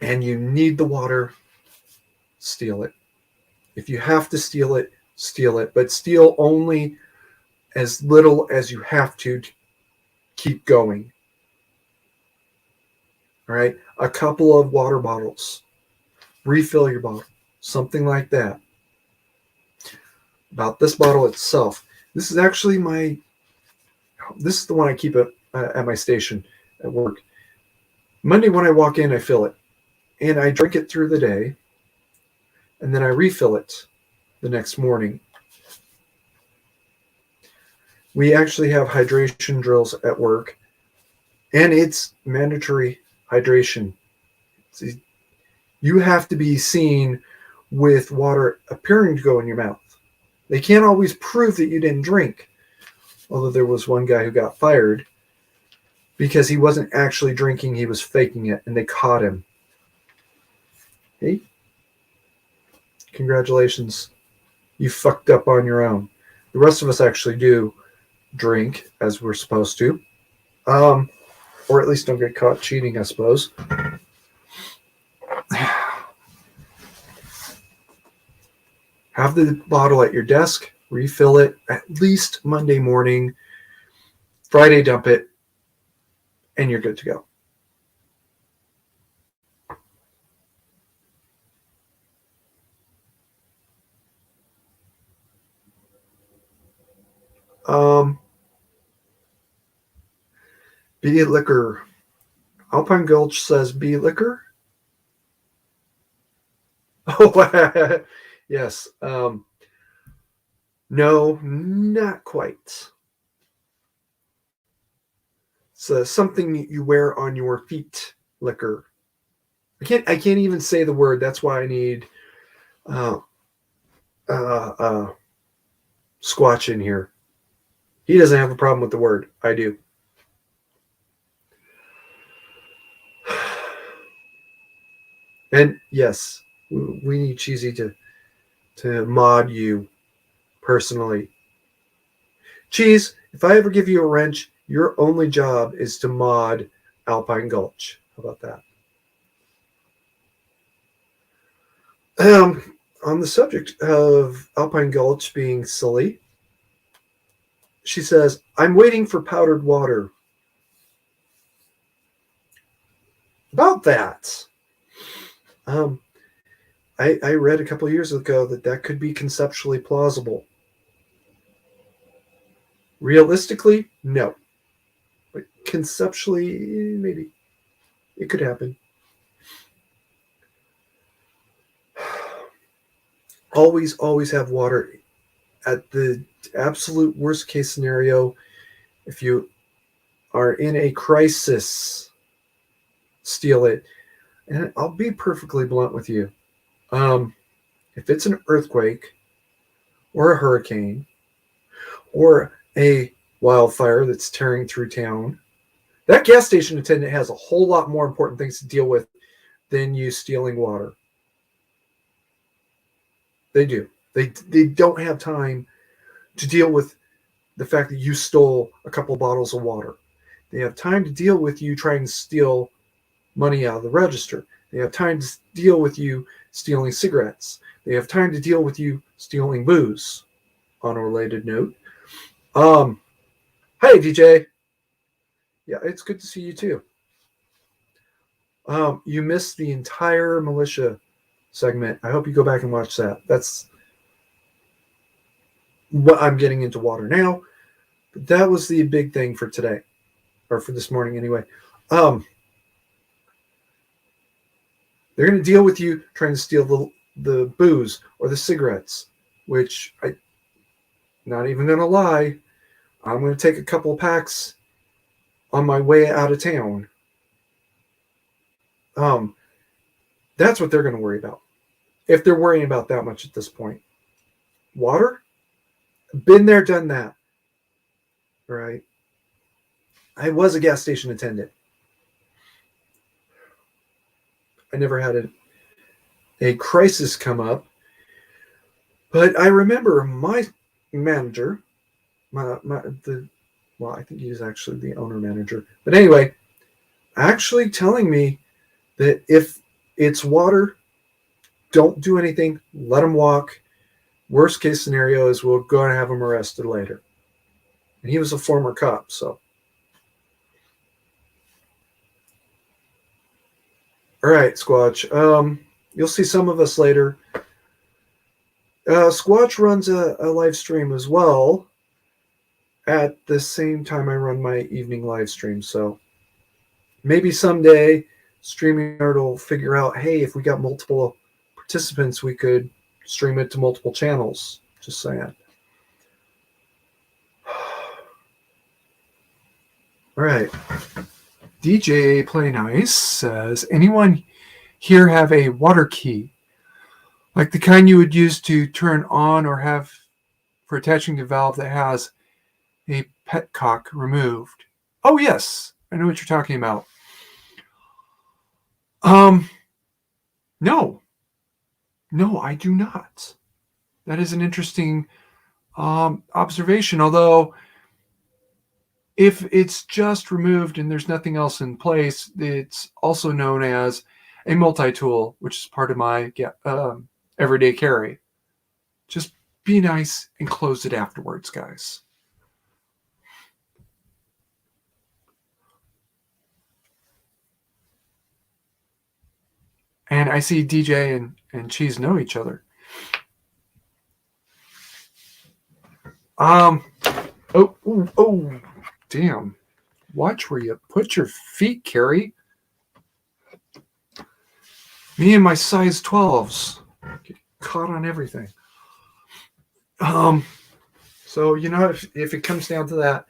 S1: and you need the water, steal it. If you have to steal it, but steal only as little as you have to keep going. All right, a couple of water bottles, refill your bottle, something like that. About this bottle itself, this is actually this is the one I keep at my station at work. Monday when I walk in, I fill it, and I drink it through the day, and then I refill it the next morning. We actually have hydration drills at work, and it's mandatory hydration. See, you have to be seen with water appearing to go in your mouth. They can't always prove that you didn't drink, although there was one guy who got fired because he wasn't actually drinking, he was faking it, and they caught him. Hey, congratulations. You fucked up on your own. The rest of us actually do drink as we're supposed to. Or at least don't get caught cheating, I suppose. Have the bottle at your desk, refill it at least Monday morning, Friday dump it, and you're good to go. Be liquor. Alpine Gulch says be liquor. Oh, yes. No, not quite. It's something you wear on your feet, liquor. I can't even say the word. That's why I need Squatch in here. He doesn't have a problem with the word. I do. And yes, we need Cheesy to mod you personally. Cheese, if I ever give you a wrench, your only job is to mod Alpine Gulch. How about that? On the subject of Alpine Gulch being silly, she says, I'm waiting for powdered water. About that. I read a couple of years ago that could be conceptually plausible. Realistically, no. But conceptually, maybe. It could happen. Always have water. At the absolute worst case scenario, if you are in a crisis, steal it. And I'll be perfectly blunt with you. If it's an earthquake or a hurricane or a wildfire that's tearing through town, that gas station attendant has a whole lot more important things to deal with than you stealing water. They do. They don't have time to deal with the fact that you stole a couple of bottles of water. They have time to deal with you trying to steal money out of the register. They have time to deal with you stealing cigarettes. They have time to deal with you stealing booze. On a related note. Hey, DJ. Yeah, it's good to see you too. You missed the entire militia segment. I hope you go back and watch that. That's what I'm getting into water now. But that was the big thing for today, or for this morning anyway. They're going to deal with you trying to steal the booze or the cigarettes, which I'm not even going to lie. I'm going to take a couple of packs on my way out of town. That's what they're going to worry about. If they're worrying about that much at this point. Water? Been there, done that. Right? I was a gas station attendant. I never had a crisis come up. But I remember my manager, I think he's actually the owner manager. But anyway, actually telling me that if it's water, don't do anything. Let them walk. Worst case scenario is we're going to have them arrested later. And he was a former cop, so. All right, Squatch. You'll see some of us later. Squatch runs a live stream as well at the same time I run my evening live stream. So maybe someday StreamYard will figure out, hey, if we got multiple participants, we could stream it to multiple channels. Just saying. All right. DJ Play Nice says, anyone here have a water key? Like the kind you would use to turn on or have for attaching a valve that has a petcock removed? Oh, yes. I know what you're talking about. No. No, I do not. That is an interesting observation. Although, if it's just removed and there's nothing else in place, it's also known as a multi-tool, which is part of my everyday carry. Just be nice and close it afterwards, guys. And I see DJ and Cheese know each other. Oh, damn. Watch where you put your feet, Carrie. Me and my size 12s get caught on everything. So, if it comes down to that,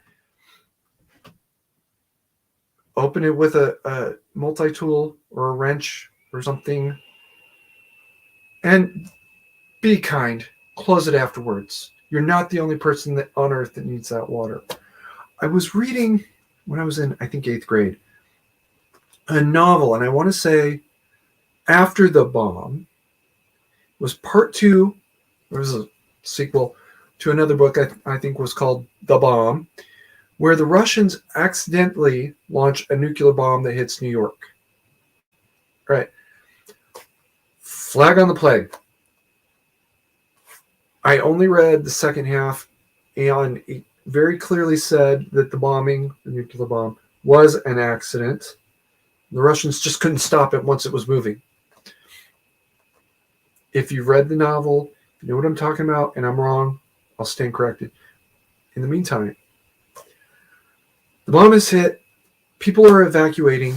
S1: open it with a multi-tool or a wrench or something. And be kind. Close it afterwards. You're not the only person on earth that needs that water. I was reading, when I was in, I think, 8th grade, a novel, and I want to say After the Bomb was part 2. There was a sequel to another book I think was called The Bomb, where the Russians accidentally launch a nuclear bomb that hits New York. Right. Flag on the play. I only read the second half, and it very clearly said that the nuclear bomb, was an accident. The Russians just couldn't stop it once it was moving. If you've read the novel, you know what I'm talking about, and I'm wrong, I'll stand corrected. In the meantime, the bomb is hit, people are evacuating,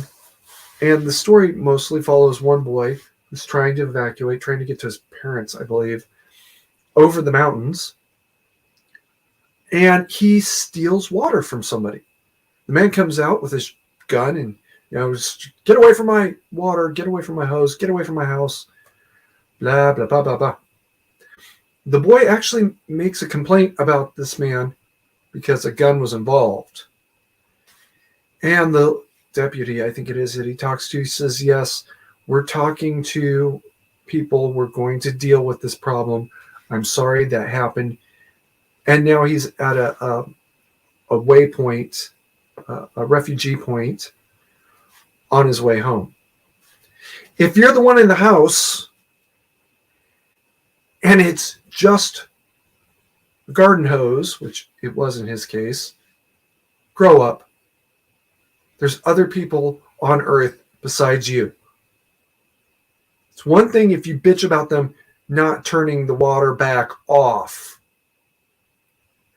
S1: and the story mostly follows one boy who's trying to evacuate, trying to get to his parents, I believe, over the mountains, and he steals water from somebody. The man comes out with his gun and, get away from my water, get away from my hose, get away from my house, blah, blah, blah, blah, blah. The boy actually makes a complaint about this man because a gun was involved. And the deputy, I think it is, that he talks to, he says, yes, we're talking to people, we're going to deal with this problem. I'm sorry that happened. And now he's at a waypoint, a refugee point on his way home. If you're the one in the house and it's just a garden hose, which it was in his case, grow up. There's other people on earth besides you. It's one thing if you bitch about them not turning the water back off.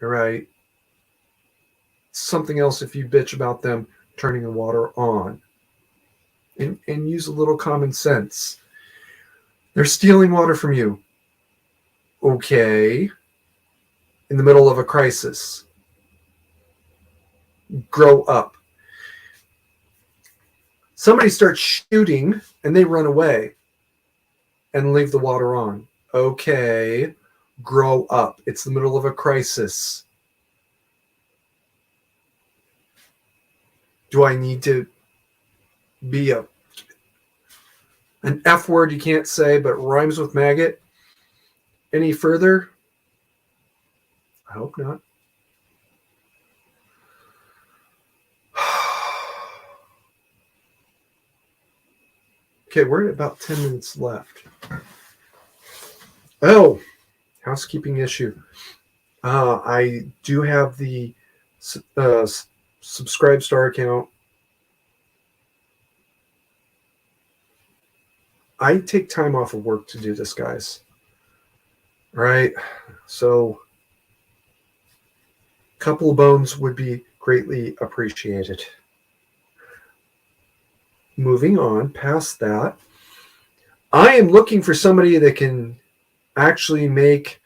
S1: All right. It's something else if you bitch about them turning the water on. And use a little common sense. They're stealing water from you. Okay. In the middle of a crisis. Grow up. Somebody starts shooting and they run away and leave the water on. Okay. Grow up. It's the middle of a crisis. Do I need to be an F word you can't say but rhymes with maggot any further? I hope not. Okay, we're at about 10 minutes left. Oh, housekeeping issue. I do have the Subscribe Star account. I take time off of work to do this, guys. Right? So a couple of bones would be greatly appreciated. Moving on past that, I am looking for somebody that can actually make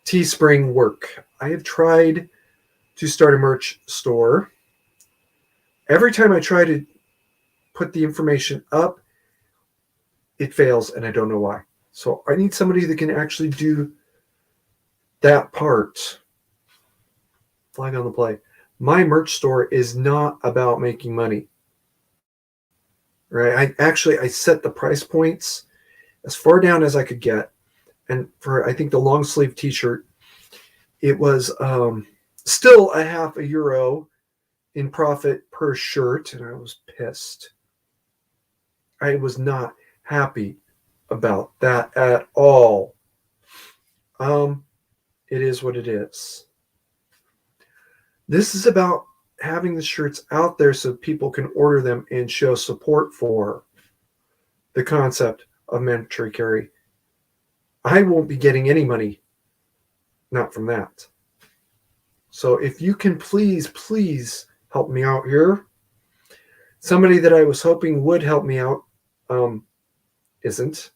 S1: Teespring work. I have tried to start a merch store. Every time I try to put the information up, it fails, and I don't know why. So I need somebody that can actually do that part. Flag on the play. My merch store is not about making money. Right? I set the price points as far down as I could get. And for, I think, the long sleeve t-shirt, it was still a €0.50 in profit per shirt, and I was pissed. I was not happy about that at all. It is what it is. This is about having the shirts out there so people can order them and show support for the concept of mandatory carry. I won't be getting any money, not from that. So if you can please help me out here. Somebody that I was hoping would help me out isn't.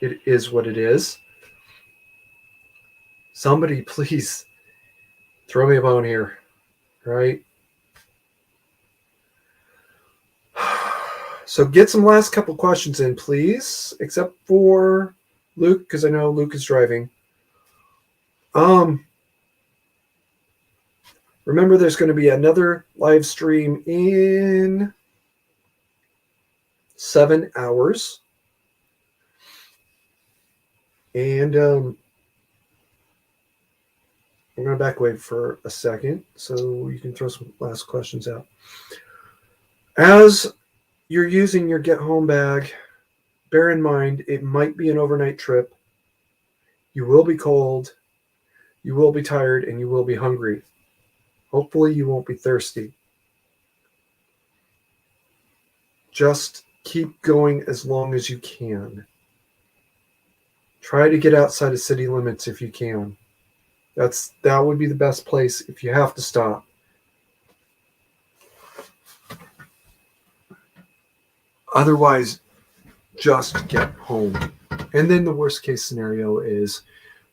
S1: It is what it is. Somebody please throw me a bone here, right? So get some last couple questions in, please, except for Luke, because I know Luke is driving. Remember, there's going to be another live stream in 7 hours. And I'm going to back away for a second so you can throw some last questions out. As you're using your get home bag, bear in mind it might be an overnight trip. You will be cold, you will be tired, and you will be hungry. Hopefully you won't be thirsty. Just keep going as long as you can. Try to get outside of city limits if you can. That would be the best place if you have to stop. Otherwise, just get home. And then the worst case scenario is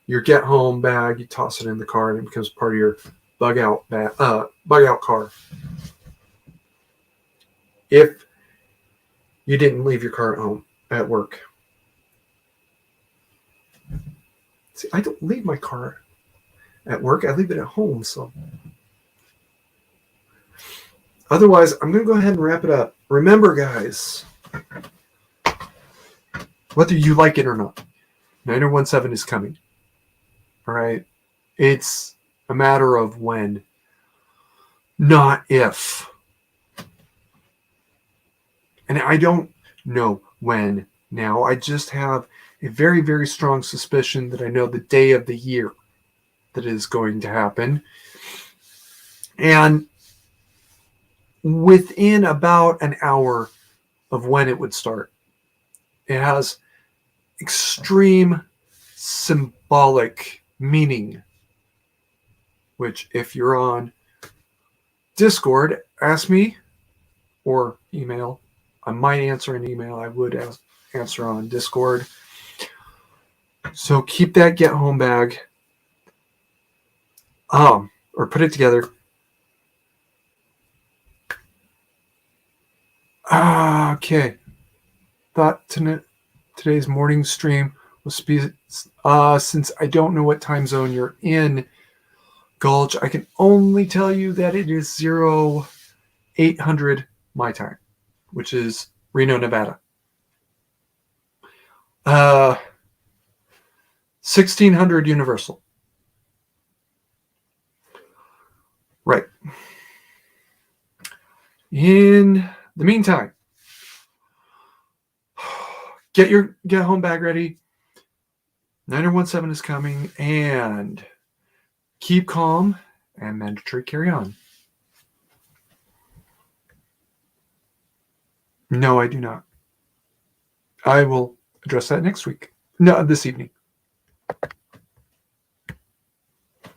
S1: your get home bag, you toss it in the car and it becomes part of your bug out car. If you didn't leave your car at home at work. See, I don't leave my car at work. I leave it at home. So otherwise, I'm going to go ahead and wrap it up. Remember, guys, whether you like it or not, 9017 is coming. All right? It's a matter of when, not if. And I don't know when now. I just have a very, very strong suspicion that I know the day of the year that is going to happen. And within about an hour of when it would start, it has extreme symbolic meaning, which if you're on Discord, ask me or email. I might answer an email. I would answer on Discord. So keep that get home bag or put it together. Okay. Thought today's morning stream was since I don't know what time zone you're in, Gulch, I can only tell you that it is 0800 my time, which is Reno, Nevada. 1600 Universal. Right. In the meantime, get your get home bag ready. 9017 is coming, and keep calm, and mandatory carry on. No, I do not. I will address that next week. No, this evening.